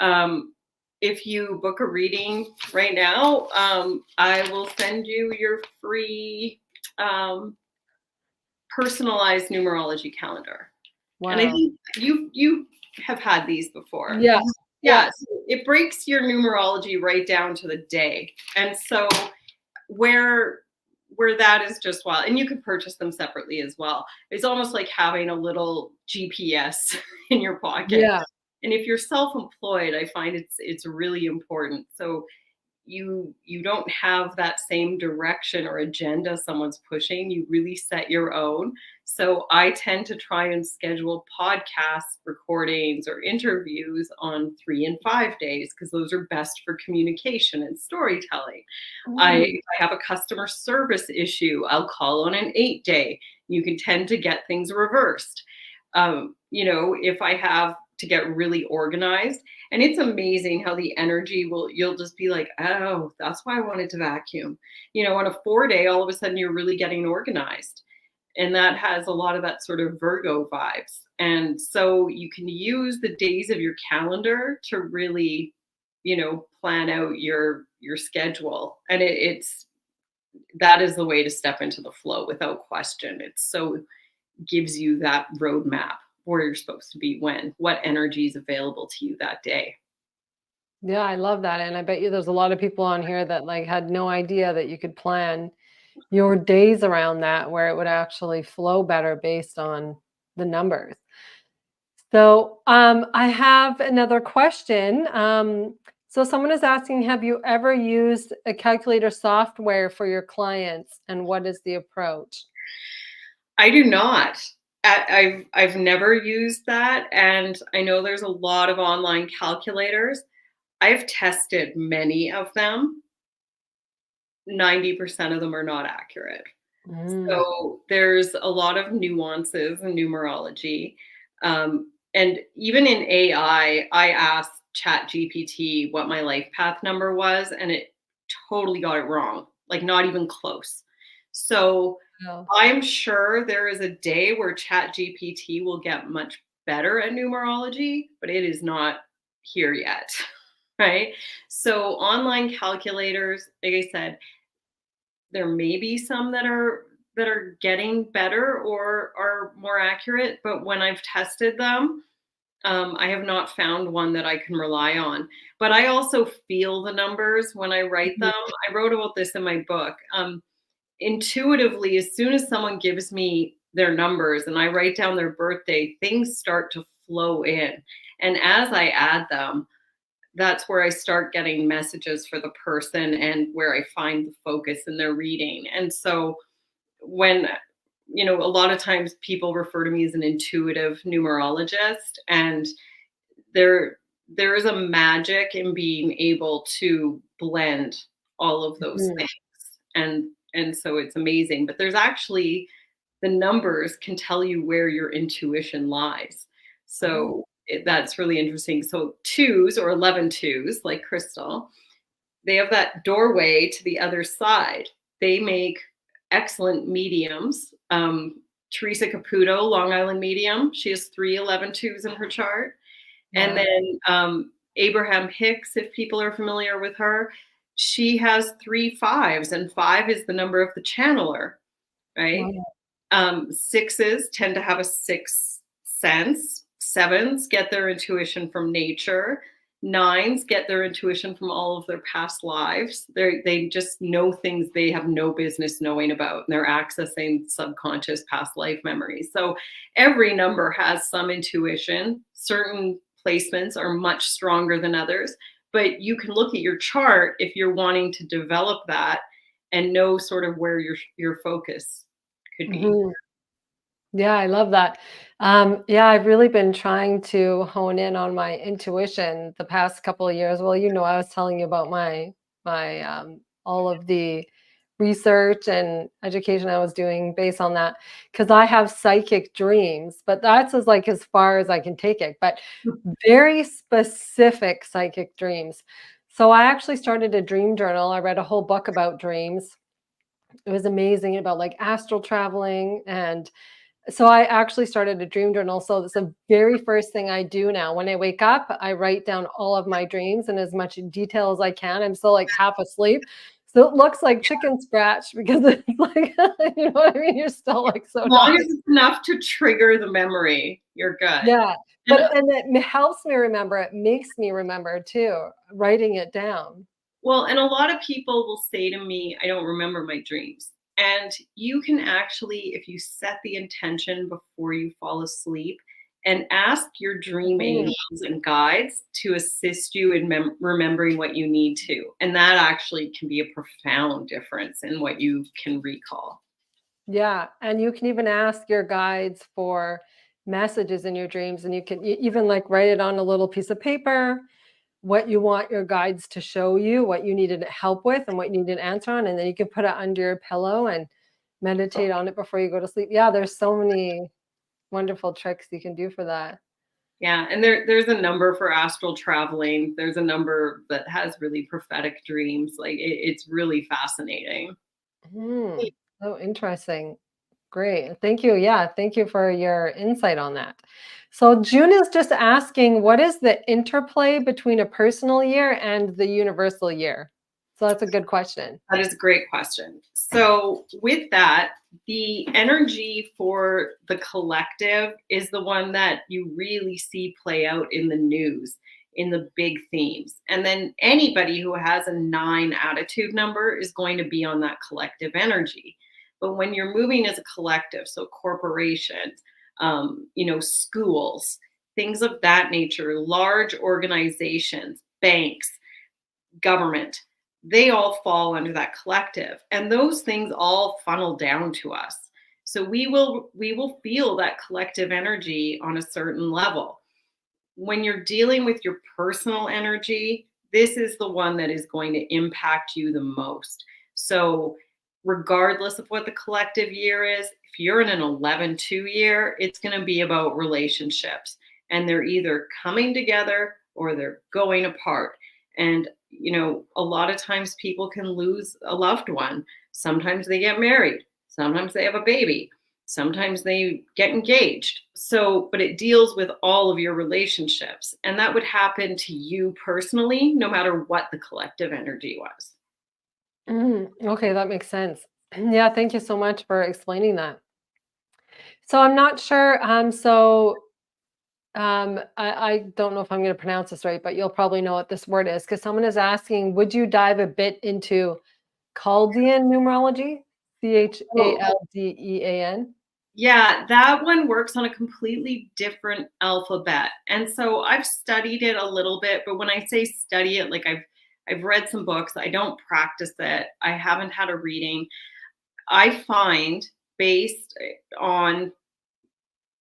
B: um, if you book a reading right now, I will send you your free um, personalized numerology calendar. And I
A: wow.
B: think you have had these before.
A: Yeah. Yeah.
B: Yeah, so it breaks your numerology right down to the day. And so where that is just wild, and you can purchase them separately as well. It's almost like having a little GPS in your pocket.
A: Yeah.
B: And if you're self-employed, I find it's really important. So you don't have that same direction or agenda someone's pushing. You really set your own. So I tend to try and schedule podcast recordings or interviews on 3 and 5 days because those are best for communication and storytelling.
A: Mm.
B: If I have a customer service issue, I'll call on an 8 day. You can tend to get things reversed. If I have to get really organized, and it's amazing how the energy you'll just be like, oh, that's why I wanted to vacuum. On a 4 day, all of a sudden you're really getting organized. And that has a lot of that sort of Virgo vibes. And so you can use the days of your calendar to really, plan out your schedule. And it's that is the way to step into the flow without question. It's so gives you that roadmap where you're supposed to be when, what energy is available to you that day.
A: Yeah, I love that. And I bet you there's a lot of people on here that like had no idea that you could plan your days around that where it would actually flow better based on the numbers. So, I have another question. So someone is asking, have you ever used a calculator software for your clients and what is the approach?
B: I do not. I've never used that, and I know there's a lot of online calculators. I've tested many of them. 90% of them are not accurate.
A: Mm,
B: So there's a lot of nuances in numerology. And even in AI, I asked ChatGPT what my life path number was, and it totally got it wrong, like not even close. So
A: Wow.
B: I'm sure there is a day where ChatGPT will get much better at numerology, but it is not here yet, right? So online calculators, like I said, there may be some that are getting better or are more accurate, but when I've tested them, I have not found one that I can rely on. But I also feel the numbers when I write
A: Mhm.
B: them. I wrote about this in my book. Intuitively, as soon as someone gives me their numbers and I write down their birthday, things start to flow in. And as I add them, that's where I start getting messages for the person and where I find the focus in their reading. And so when a lot of times people refer to me as an intuitive numerologist, and there is a magic in being able to blend all of those
A: Mhm.
B: things. And so it's amazing, but there's actually the numbers can tell you where your intuition lies.
A: Oh,
B: So that's really interesting. So twos, or 11 twos, like Crystal, they have that doorway to the other side. They make excellent mediums. Teresa Caputo, Long Island medium, she has 3 11 twos in her chart. And
A: wow.
B: then Abraham Hicks, if people are familiar with her, she has 3 5s, and 5 is the number of the channeler, right?
A: Wow.
B: Sixes tend to have a sixth sense. Sevens get their intuition from nature. Nines get their intuition from all of their past lives. They just know things they have no business knowing about, and they're accessing subconscious past life memories. So every number has some intuition. Certain placements are much stronger than others, but you can look at your chart if you're wanting to develop that and know sort of where your focus could be.
A: Mhm. Yeah, I love that. Yeah, I've really been trying to hone in on my intuition the past couple of years. Well, I was telling you about my all of the research and education I was doing based on that because I have psychic dreams, but that's as far as I can take it. But very specific psychic dreams. So I actually started a dream journal. I read a whole book about dreams. It was amazing about like astral traveling, and so I actually started a dream journal. So it's the very first thing I do now. When I wake up, I write down all of my dreams in as much detail as I can. I'm still like half asleep. So it looks like chicken scratch because it's like, you know what I mean? You're still like so
B: As long as
A: tired.
B: it's enough to trigger the memory, you're good.
A: Yeah.
B: And
A: And it helps me remember. It makes me remember too, writing it down.
B: and a lot of people will say to me, I don't remember my dreams. And you can actually, if you set the intention before you fall asleep and ask your dream
A: Mhm.
B: angels and guides to assist you in remembering what you need to. And that actually can be a profound difference in what you can recall.
A: Yeah, and you can even ask your guides for messages in your dreams, and you can even like write it on a little piece of paper, what you want your guides to show you, what you needed help with, and what you need an answer on, and then you can put it under your pillow and meditate on it before you go to sleep. Yeah, there's so many wonderful tricks you can do for that.
B: Yeah, and there's a number for astral traveling. There's a number that has really prophetic dreams. Like it's really fascinating.
A: Hmm. So interesting. Great. Thank you. Yeah, thank you for your insight on that. So June is just asking, what is the interplay between a personal year and the universal year? So that's a good question.
B: That is a great question. So with that, the energy for the collective is the one that you really see play out in the news, in the big themes. And then anybody who has a 9 attitude number is going to be on that collective energy. But when you're moving as a collective, so corporations, schools, things of that nature, large organizations, banks, government, they all fall under that collective, and those things all funnel down to us. So we will feel that collective energy on a certain level. When you're dealing with your personal energy, this is the one that is going to impact you the most. So regardless of what the collective year is, if you're in an 11-2 year, it's going to be about relationships, and they're either coming together or they're going apart. And a lot of times people can lose a loved one. Sometimes they get married. Sometimes they have a baby. Sometimes they get engaged. So, but it deals with all of your relationships. And that would happen to you personally, no matter what the collective energy was.
A: Okay, that makes sense. Yeah, thank you so much for explaining that. So I'm not sure. I don't know if I'm going to pronounce this right, but you'll probably know what this word is because someone is asking, would you dive a bit into Chaldean numerology?
B: Oh,
A: Chaldean?
B: yeah, that one works on a completely different alphabet. And so I've studied it a little bit, but when I say study it, like I've read some books, I don't practice it. I haven't had a reading. I find based on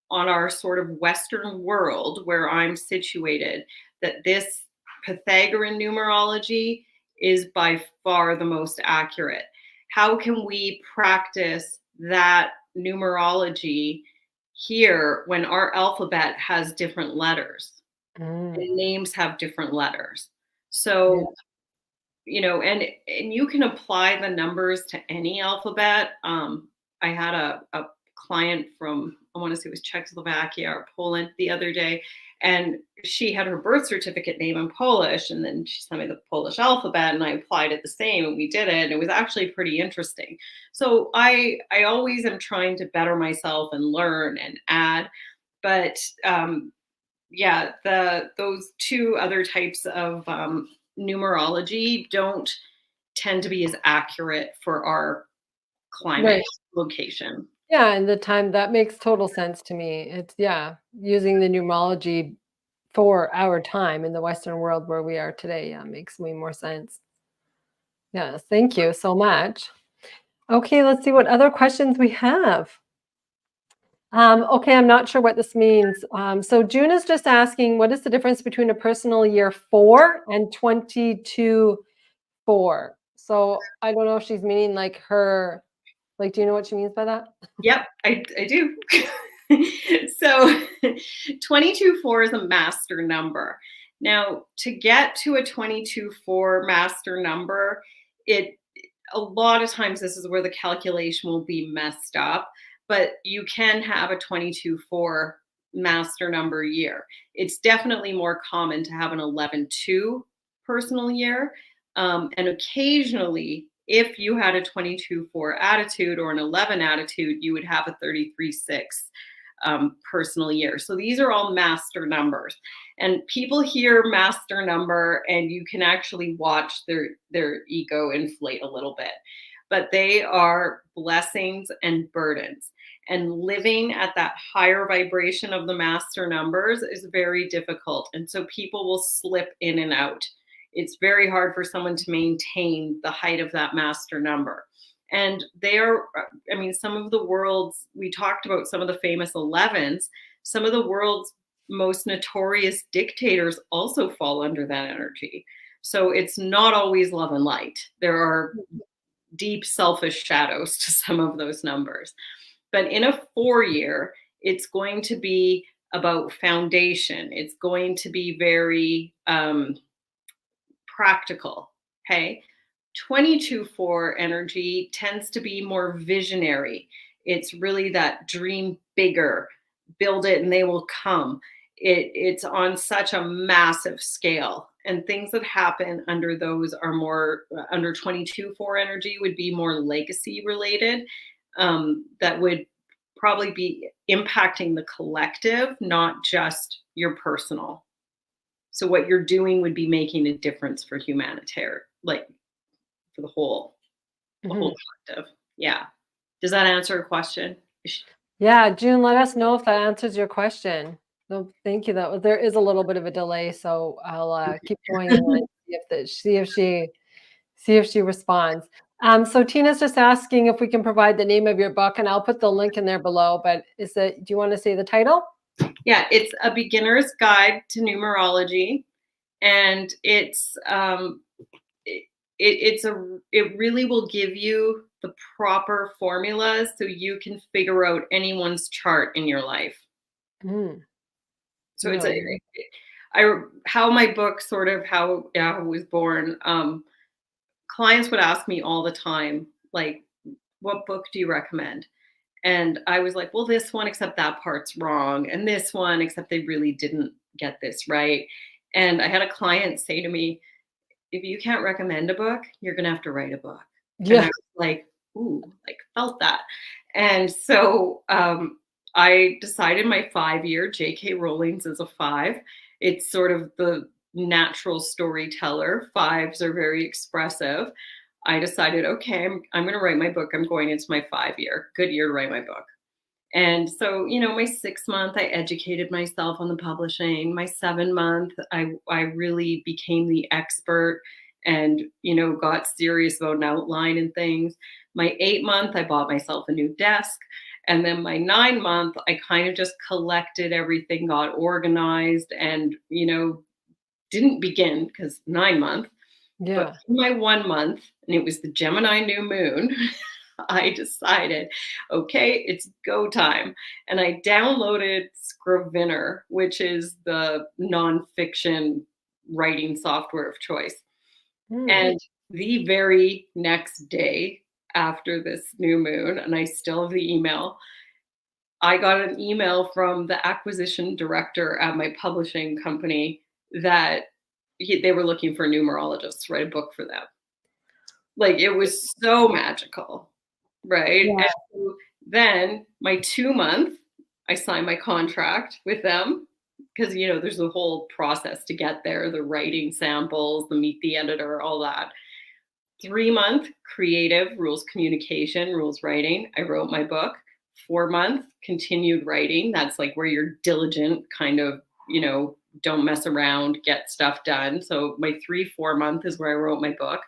B: our sort of Western world where I'm situated, that this Pythagorean numerology is by far the most accurate. How can we practice that numerology here when our alphabet has different letters
A: Mm,
B: and names have different letters?
A: yeah.
B: So, and you can apply the numbers to any alphabet. I had a client from, I want to say it was Czechoslovakia or Poland the other day, and she had her birth certificate name in Polish, and then she sent me the Polish alphabet, and I applied it the same, and we did it, and it was actually pretty interesting. So I always am trying to better myself and learn and add, but yeah, those two other types of numerology don't tend to be as accurate for our climate
A: Right.
B: location.
A: Yeah, and the time that makes total sense to me. It's yeah, using the numerology for our time in the Western world where we are today. Yeah, makes way more sense. Yes, thank you so much. Okay, let's see what other questions we have. Okay, I'm not sure what this means. So June is just asking, what is the difference between a personal year 4 and 22 4? So I don't know if she's meaning like her, like, do you know what she means by that?
B: Yep, I do. So 22-4 is a master number. Now, to get to a 22-4 master number, it a lot of times this is where the calculation will be messed up, but you can have a 22-4 master number year. It's definitely more common to have an 11-2 personal year. And occasionally, if you had a 22-4 attitude or an 11 attitude, you would have a 33-6 personal year. So these are all master numbers. And people hear master number and you can actually watch their ego inflate a little bit. But they are blessings and burdens. And living at that higher vibration of the master numbers is very difficult. And so people will slip in and out. It's very hard for someone to maintain the height of that master number. And they are, I mean, some of the world's, we talked about some of the famous 11s, some of the world's most notorious dictators also fall under that energy. So it's not always love and light. There are deep selfish shadows to some of those numbers. But in a 4 year, it's going to be about foundation. It's going to be very practical. Okay. 22-4 energy tends to be more visionary. It's really that dream bigger, build it and they will come. It's on such a massive scale. And things that happen under those are more, under 22-4 energy would be more legacy related. That would probably be impacting the collective, not just your personal. So what you're doing would be making a difference for humanitarian, like for the whole
A: Mhm.
B: collective. Yeah. Does that answer a question?
A: Yeah, June, let us know if that answers your question. No, thank you. There is a little bit of a delay, so I'll keep going and see if she responds. So Tina's just asking if we can provide the name of your book, and I'll put the link in there below. But do you want to say the title?
B: Yeah, it's a beginner's guide to numerology, and it really will give you the proper formulas so you can figure out anyone's chart in your life.
A: Mm,
B: So it's
A: no.
B: how my book sort of how I was born. Clients would ask me all the time, like, what book do you recommend? And I was like, well, this one, except that part's wrong. And this one, except they really didn't get this right. And I had a client say to me, if you can't recommend a book, you're going to have to write a book. And I
A: Yeah.
B: was like, ooh, like felt that. And so I decided my 5 year, J.K. Rowling's is a 5. It's sort of the natural storyteller. 5s are very expressive. I decided, okay, I'm going to write my book. I'm going into my 5 year. Good year to write my book. And so, my 6 month, I educated myself on the publishing. My 7 month, I really became the expert and, got serious about an outline and things. My 8 month, I bought myself a new desk. And then my 9 month, I kind of just collected everything, got organized, and, didn't begin because 9 month. But
A: Yeah.
B: my 1 month, and it was the Gemini new moon, I decided, okay, it's go time. And I downloaded Scrivener, which is the nonfiction writing software of choice.
A: Hmm.
B: And the very next day after this new moon, and I still have the email, I got an email from the acquisition director at my publishing company that they were looking for numerologists to write a book for them. Like, it was so magical, right?
A: Yeah.
B: And so then my 2 month, I signed my contract with them because, there's a whole process to get there, the writing samples, the meet the editor, all that. 3 month, creative, rules communication, rules writing. I wrote my book. 4 month, continued writing. That's like where you're diligent, kind of, don't mess around, get stuff done. So my 3-4 month is where I wrote my book.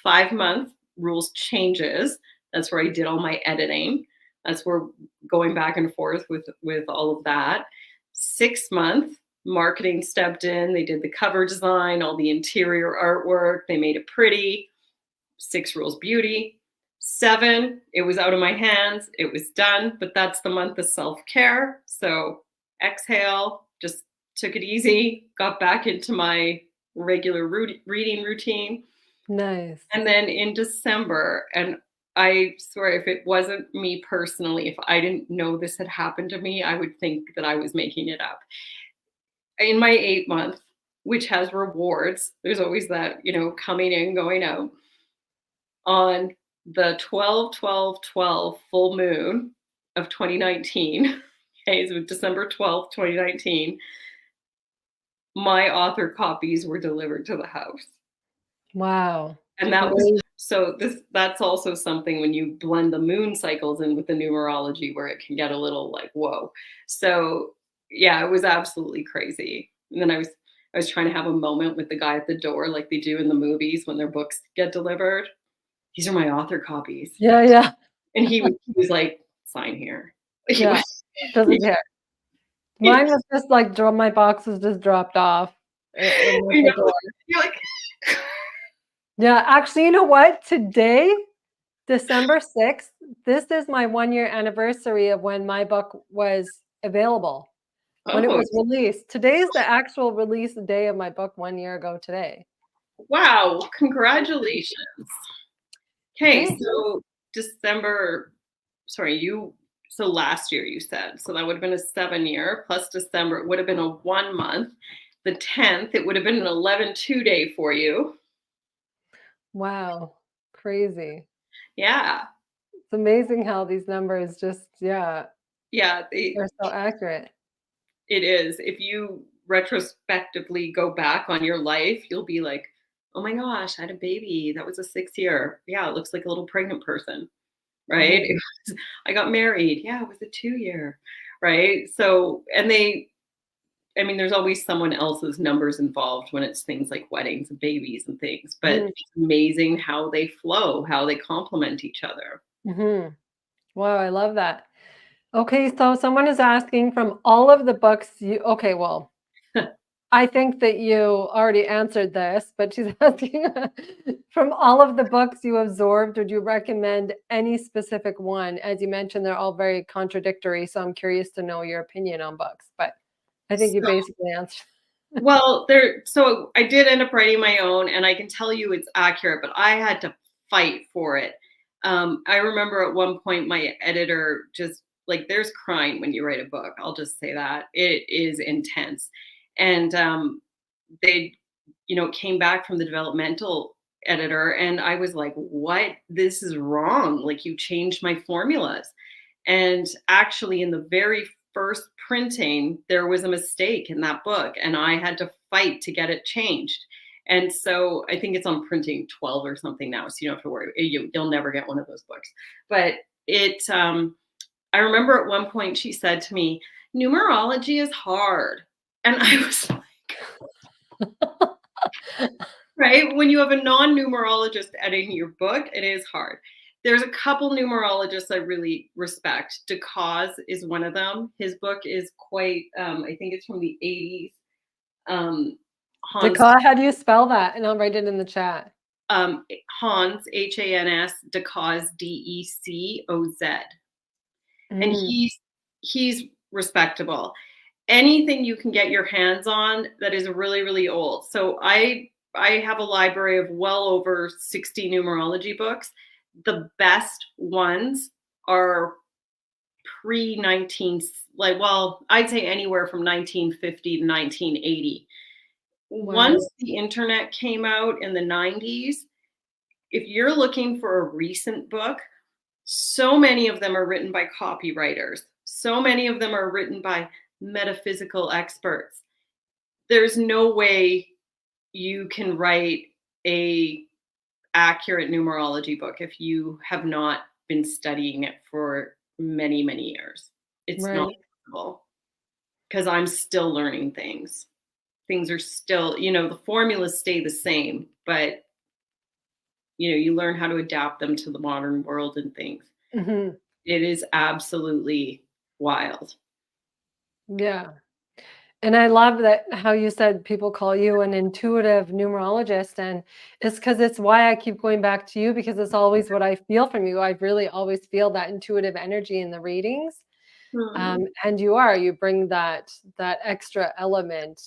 B: 5 month, rules changes. That's where I did all my editing. That's where going back and forth with all of that. 6 month, marketing stepped in. They did the cover design, all the interior artwork. They made it pretty. 6 rules beauty. 7, it was out of my hands. It was done, but that's the month of self-care. So exhale, just took it easy, got back into my regular reading routine.
A: Nice.
B: And then in December, and I swear, if it wasn't me personally, if I didn't know this had happened to me, I would think that I was making it up. In my 8 month, which has rewards, there's always that, coming in, going out. On the 12/12/12 full moon of 2019, okay, so December 12th, 2019, my author copies were delivered to the house.
A: Wow.
B: And that was
A: Amazing.
B: so that's also something when you blend the moon cycles in with the numerology where it can get a little like, whoa. So yeah, it was absolutely crazy. And then I was trying to have a moment with the guy at the door like they do in the movies when their books get delivered. These are my author copies.
A: Yeah, yeah,
B: And he was like, sign here. He
A: yeah.
B: was
A: Doesn't care. Mine was just like my box was just dropped off in
B: you
A: the
B: know,
A: door.
B: you're like,
A: Yeah, actually, you know what? Today, December 6th, this is my 1 year anniversary of when my book was available, when it
B: oh,
A: was released. Today is the actual release day of my book 1 year ago today.
B: wow, congratulations. Okay,
A: Thank you.
B: so December, sorry, so last year you said, so that would have been a 7 year plus December, it would have been a 1 month. The 10th, it would have been an 11/2 day for you.
A: Wow. Crazy.
B: Yeah.
A: It's amazing how these numbers just, yeah,
B: Yeah,
A: they're so accurate.
B: it is. If you retrospectively go back on your life, you'll be like, oh my gosh, I had a baby. That was a 6 year. Yeah, it looks like a little pregnant person, right?
A: Mhm.
B: I got married. Yeah, it was a 2 year, right? So, I mean, there's always someone else's numbers involved when it's things like weddings and babies and things, but
A: Mhm.
B: it's amazing how they flow, how they complement each other.
A: Mhm. Wow, I love that. Okay, so someone is asking from all of the books you okay, well, I think that you already answered this, but she's asking from all of the books you absorbed, would you recommend any specific one? As you mentioned, they're all very contradictory, so I'm curious to know your opinion on books, but I think you
B: So,
A: basically answered.
B: well, so I did end up writing my own, and I can tell you it's accurate, but I had to fight for it. I remember at one point my editor just like, there's crying when you write a book. I'll just say that it is intense. And they, came back from the developmental editor, and I was like, what? This is wrong. Like, you changed my formulas. And actually, in the very first printing, there was a mistake in that book, and I had to fight to get it changed. And so I think it's on printing 12 or something now, so you don't have to worry. You'll never get one of those books. But I remember at one point she said to me, numerology is hard. And I was right? When you have a non-numerologist editing your book, it is hard. There's a couple numerologists I really respect. DeCause is one of them. His book is quite, I think it's from the 80s. Hans,
A: How do you spell that? And I'll write it in the chat.
B: Hans, Hans, DeCause, Decoz. And he's respectable. Anything you can get your hands on that is really, really old. So I have a library of well over 60 numerology books. The best ones are pre-19, I'd say anywhere from 1950 to 1980. Wow. Once the internet came out in the 90s, if you're looking for a recent book, so many of them are written by copywriters. So many of them are written by metaphysical experts. There's no way you can write a accurate numerology book if you have not been studying it for many, many years. It's not possible, because I'm still learning things. Things are still, the formulas stay the same, but you learn how to adapt them to the modern world and things. Mm-hmm. It is absolutely wild.
A: Yeah. And I love that how you said people call you an intuitive numerologist. And it's because it's why I keep going back to you, because it's always what I feel from you. I really always feel that intuitive energy in the readings. Mm-hmm. And you bring that extra element,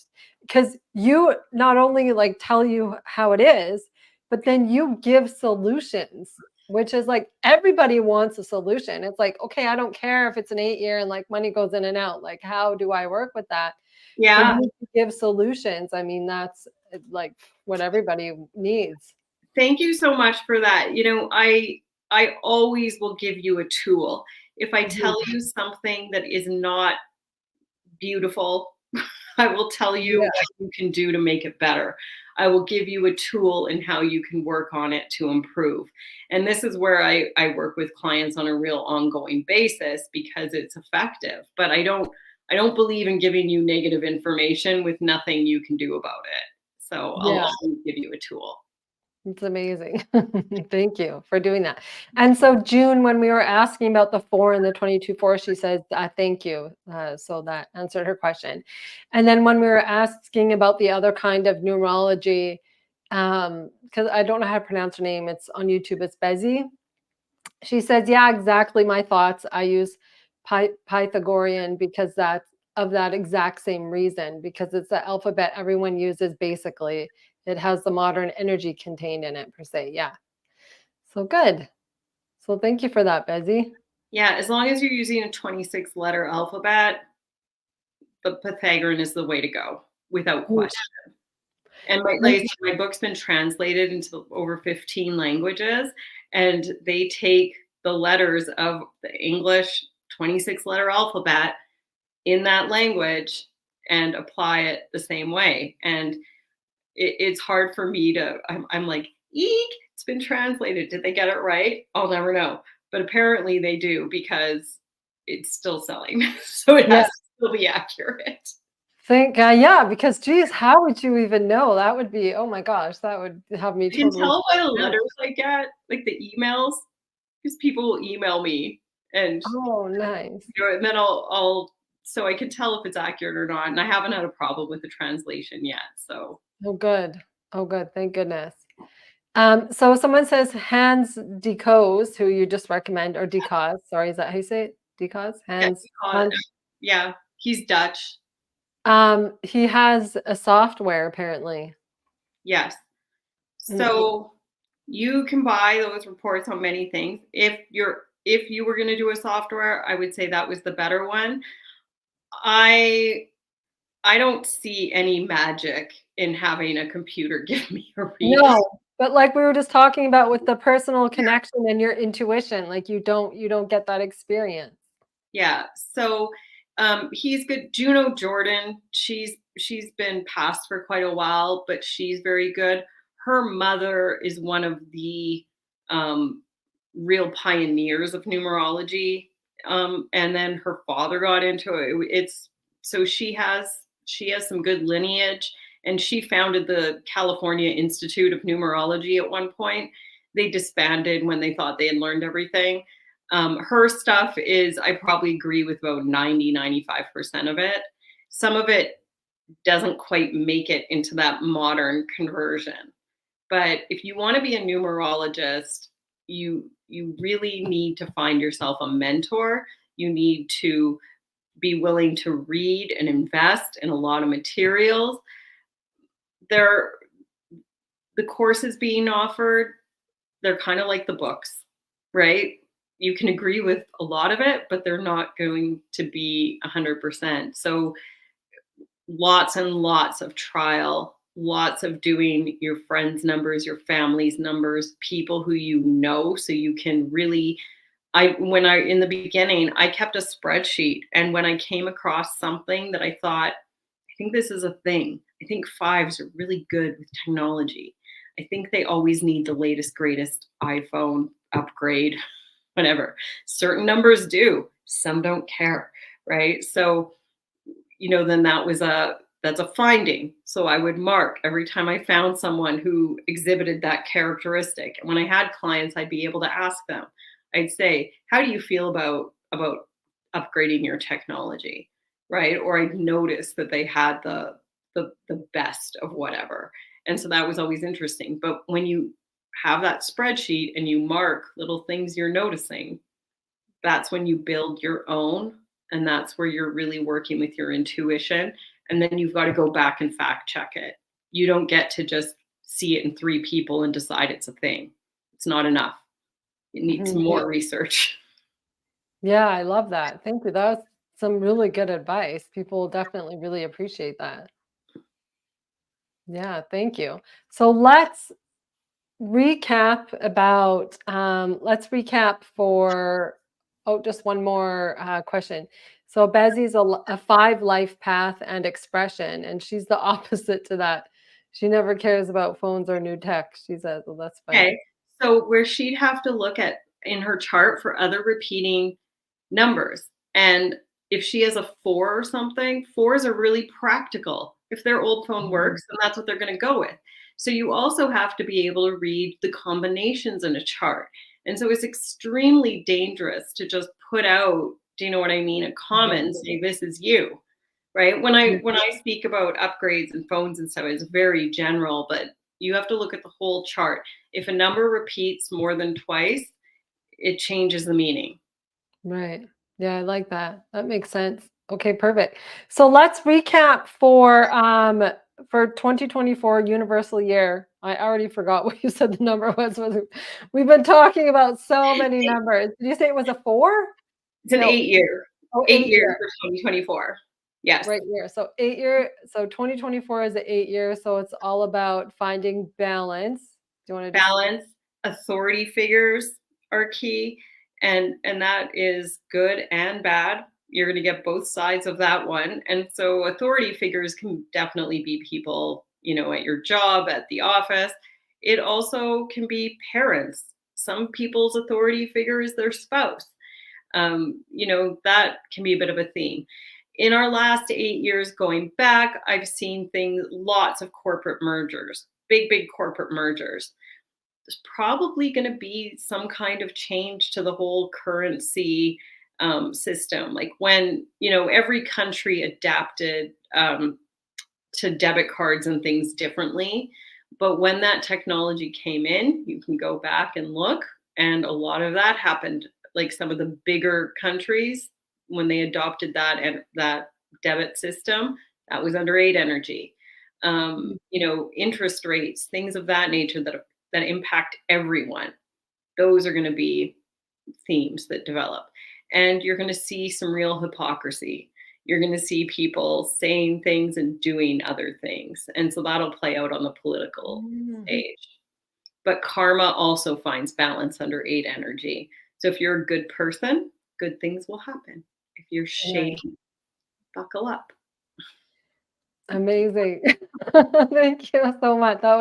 A: because you not only like tell you how it is, but then you give solutions, which is like, everybody wants a solution. It's like, okay, I don't care if it's an 8-year and like money goes in and out. Like, how do I work with that?
B: Yeah.
A: You give solutions. I mean, that's like what everybody needs.
B: Thank you so much for that. I always will give you a tool. If I tell you something that is not beautiful, I will tell you what you can do to make it better. I will give you a tool in how you can work on it to improve. And this is where I work with clients on a real ongoing basis, because it's effective. But I don't believe in giving you negative information with nothing you can do about it. So I'll always give you a tool.
A: It's amazing. Thank you for doing that. And so June, when we were asking about the 4 and the 22-4, she said, thank you. So that answered her question. And then when we were asking about the other kind of numerology, because I don't know how to pronounce her name, it's on YouTube, it's Bezzy. She says, yeah, exactly my thoughts. I use Pythagorean because that's of that exact same reason, because it's the alphabet everyone uses basically. It has the modern energy contained in it, per se. Yeah. So good. So thank you for that, Bezzy.
B: Yeah, as long as you're using a 26-letter alphabet, the Pythagorean is the way to go, without question. And my book's been translated into over 15 languages, and they take the letters of the English 26-letter alphabet in that language and apply it the same way. And it's hard for me to, I'm like, eek, it's been translated. Did they get it right? I'll never know. But apparently they do, because it's still selling. So it has to still be accurate.
A: Thank God. Yeah, because geez, how would you even know? That would be, oh my gosh, that would have me
B: totally. You can tell by the letters I get, like the emails, because people will email me, and
A: oh, nice.
B: And then so I can tell if it's accurate or not. And I haven't had a problem with the translation yet. So
A: oh good. Thank goodness. So someone says Hans Decoz, who you just recommend, or Decoz. Sorry, is that how you say it? Decoz? Hans.
B: Yeah, he's Dutch.
A: He has a software apparently.
B: Yes. So You can buy those reports on many things. If you were going to do a software, I would say that was the better one. I I don't see any magic in having a computer give me a reading.
A: No, but like we were just talking about with the personal connection and your intuition, like you don't get that experience.
B: Yeah. So he's good. Juno Jordan, she's been passed for quite a while, but she's very good. Her mother is one of the um, real pioneers of numerology. And then her father got into it. It's so she has some good lineage, and she founded the California Institute of Numerology at one point. They disbanded when they thought they had learned everything. Her stuff is, I probably agree with about 90, 95% of it. Some of it doesn't quite make it into that modern conversion. But if you want to be a numerologist, you really need to find yourself a mentor. You need to be willing to read and invest in a lot of materials. There, the courses being offered, they're kind of like the books, right? You can agree with a lot of it, but they're not going to be 100%. So lots and lots of trial, lots of doing your friends' numbers, your family's numbers, people who you know, so you can really. In the beginning, I kept a spreadsheet, and when I came across something that I thought, I think this is a thing. I think fives are really good with technology. I think they always need the latest, greatest iPhone upgrade, whatever. Certain numbers do, some don't care, right? So then that's a finding. So I would mark every time I found someone who exhibited that characteristic. And when I had clients, I'd be able to ask them. I'd say, "How do you feel about upgrading your technology?" Right? Or I'd notice that they had the best of whatever. And so that was always interesting. But when you have that spreadsheet and you mark little things you're noticing, that's when you build your own, and that's where you're really working with your intuition. And then you've got to go back and fact check it. You don't get to just see it in three people and decide it's a thing. It's not enough. It needs
A: Mhm.
B: more research.
A: Yeah, I love that. Thank you. That was some really good advice. People definitely really appreciate that. Yeah, thank you. So let's recap for just one more question. So Bezzy's a five life path and expression, and she's the opposite to that. She never cares about phones or new tech. She says, well, that's funny.
B: Okay. So where she'd have to look at in her chart for other repeating numbers. And if she has a four or something, fours are really practical. If their old phone
A: Mhm.
B: works, then that's what they're going to go with. So you also have to be able to read the combinations in a chart. And so it's extremely dangerous to just put out, do you know what I mean, a comment and say, this is you. Right. When I speak about upgrades and phones and stuff, it's very general, but you have to look at the whole chart. If a number repeats more than twice, it changes the meaning.
A: Right. Yeah, I like that. That makes sense. Okay, perfect. So let's recap for 2024 universal year. I already forgot what you said the number was. We've been talking about so many numbers. Did you say it was a 4?
B: It's an
A: No.
B: 8 year,
A: Oh,
B: 8
A: 8
B: year
A: year.
B: for 2024. Yes.
A: Right year. So 8 year. So 2024 is the 8 year. So it's all about finding balance. Do you want to just
B: Balance, authority figures are key, and that is good and bad. You're going to get both sides of that one. And so authority figures can definitely be people, at your job, at the office. It also can be parents. Some people's authority figure is their spouse. That can be a bit of a theme. In our last 8 years going back, I've seen things, lots of corporate mergers, big corporate mergers. There's probably going to be some kind of change to the whole currency system. Like when, every country adapted to debit cards and things differently. But when that technology came in, you can go back and look, and a lot of that happened. Like some of the bigger countries, when they adopted that debit system, that was under 8 energy. Interest rates, things of that nature that impact everyone. Those are going to be themes that develop. And you're going to see some real hypocrisy. You're going to see people saying things and doing other things. And so that'll play out on the political stage. But karma also finds balance under 8 energy. So if you're a good person, good things will happen. If you're shady, buckle up.
A: Amazing. Thank you so much. That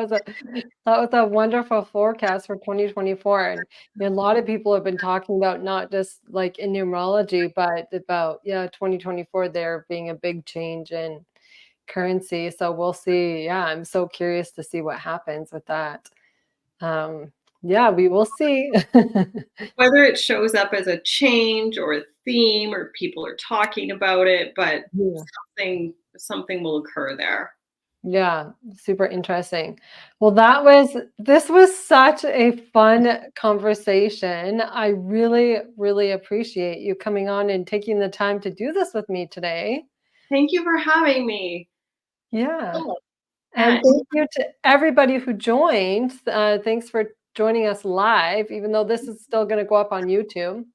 A: was a wonderful forecast for 2024. And a lot of people have been talking about not just like in numerology, but about 2024 there being a big change in currency. So we'll see. Yeah, I'm so curious to see what happens with that. Yeah, we will see.
B: Whether it shows up as a change or a theme or people are talking about it, but
A: Yeah.
B: something will occur there.
A: Yeah, super interesting. Well, this was such a fun conversation. I really, really appreciate you coming on and taking the time to do this with me today.
B: Thank you for having me.
A: Yeah.
B: Oh,
A: And
B: yeah.
A: thank you to everybody who joined. Thanks for joining us live, even though this is still going to go up on YouTube.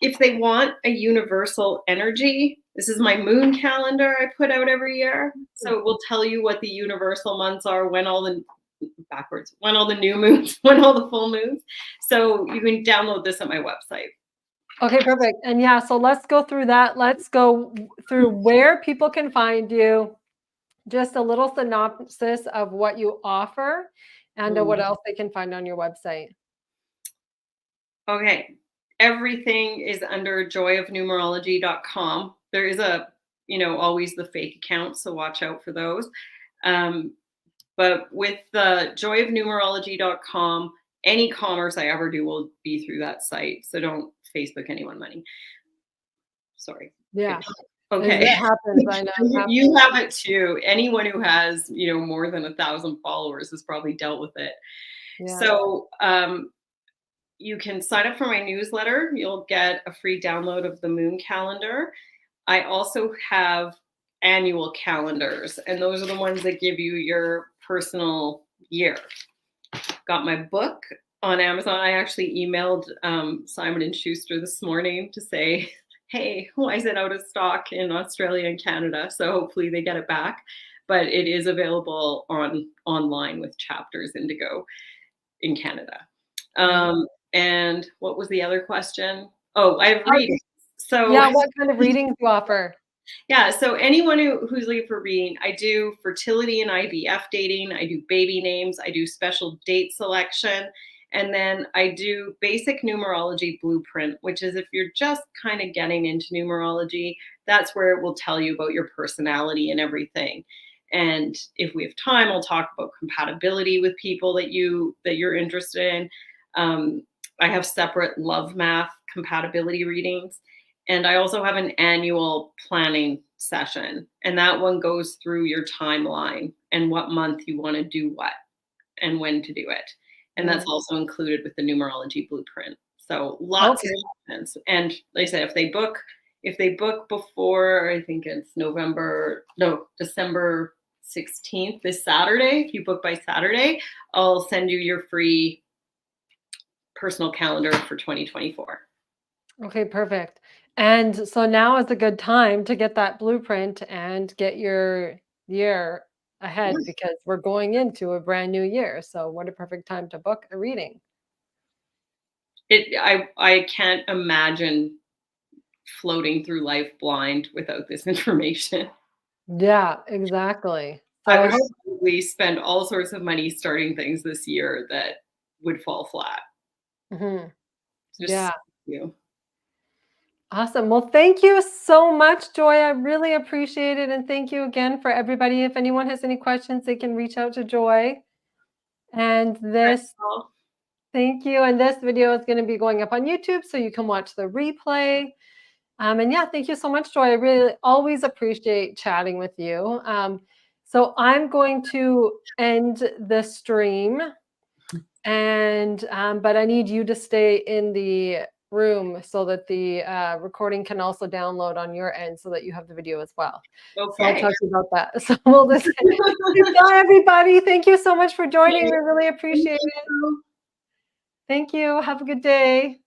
B: If they want a universal energy, this is my moon calendar I put out every year. So it will tell you what the universal months are, when all the new moons, when all the full moons. So you can download this at my website.
A: Okay, perfect. And yeah, so let's go through that. Let's go through where people can find you, just a little synopsis of what you offer and what else they can find on your website.
B: Okay. Everything is under joyofnumerology.com. There is always the fake accounts, so watch out for those. But with the joyofnumerology.com, any commerce I ever do will be through that site. So don't Facebook anyone money. Sorry.
A: Yeah.
B: Okay.
A: It happens. I know.
B: You have it too. Anyone who has, more than 1,000 followers has probably dealt with it.
A: Yeah.
B: So, you can sign up for my newsletter. You'll get a free download of the moon calendar. I also have annual calendars, and those are the ones that give you your personal year. Got my book on Amazon. I actually emailed Simon & Schuster this morning to say, hey, why is it out of stock in Australia and Canada? So hopefully they get it back. But it is available online with chapters Indigo in Canada. And what was the other question? Oh, I have readings. So
A: yeah, what kind of readings do you offer?
B: Yeah, so anyone who's looking for reading, I do fertility and IVF dating, I do baby names, I do special date selection, and then I do basic numerology blueprint, which is if you're just kind of getting into numerology, that's where it will tell you about your personality and everything. And if we have time, I'll talk about compatibility with people that you're interested in. I have separate love math compatibility readings. And I also have an annual planning session. And that one goes through your timeline and what month you want to do what and when to do it. And that's also included with the numerology blueprint. So lots of options. And like I said, if they book before, I think it's December 16th, this Saturday, if you book by Saturday, I'll send you your free personal calendar for 2024.
A: Okay, perfect. And so now is a good time to get that blueprint and get your year ahead because we're going into a brand new year. So what a perfect time to book a reading.
B: I can't imagine floating through life blind without this information.
A: Yeah, exactly. So
B: I would probably spend all sorts of money starting things this year that would fall flat.
A: Yeah.
B: You.
A: Awesome. Well, thank you so much, Joy. I really appreciate it. And thank you again for everybody. If anyone has any questions, they can reach out to Joy. And thank you. And this video is going to be going up on YouTube, so you can watch the replay. And yeah, thank you so much, Joy. I really always appreciate chatting with you. So I'm going to end the stream, and but I need you to stay in the room so that the recording can also download on your end so that you have the video as well. So I'll
B: Okay.
A: talk to you about that. So we'll just bye, everybody. Thank you so much for joining. We really appreciate it. Thank you. Have a good day.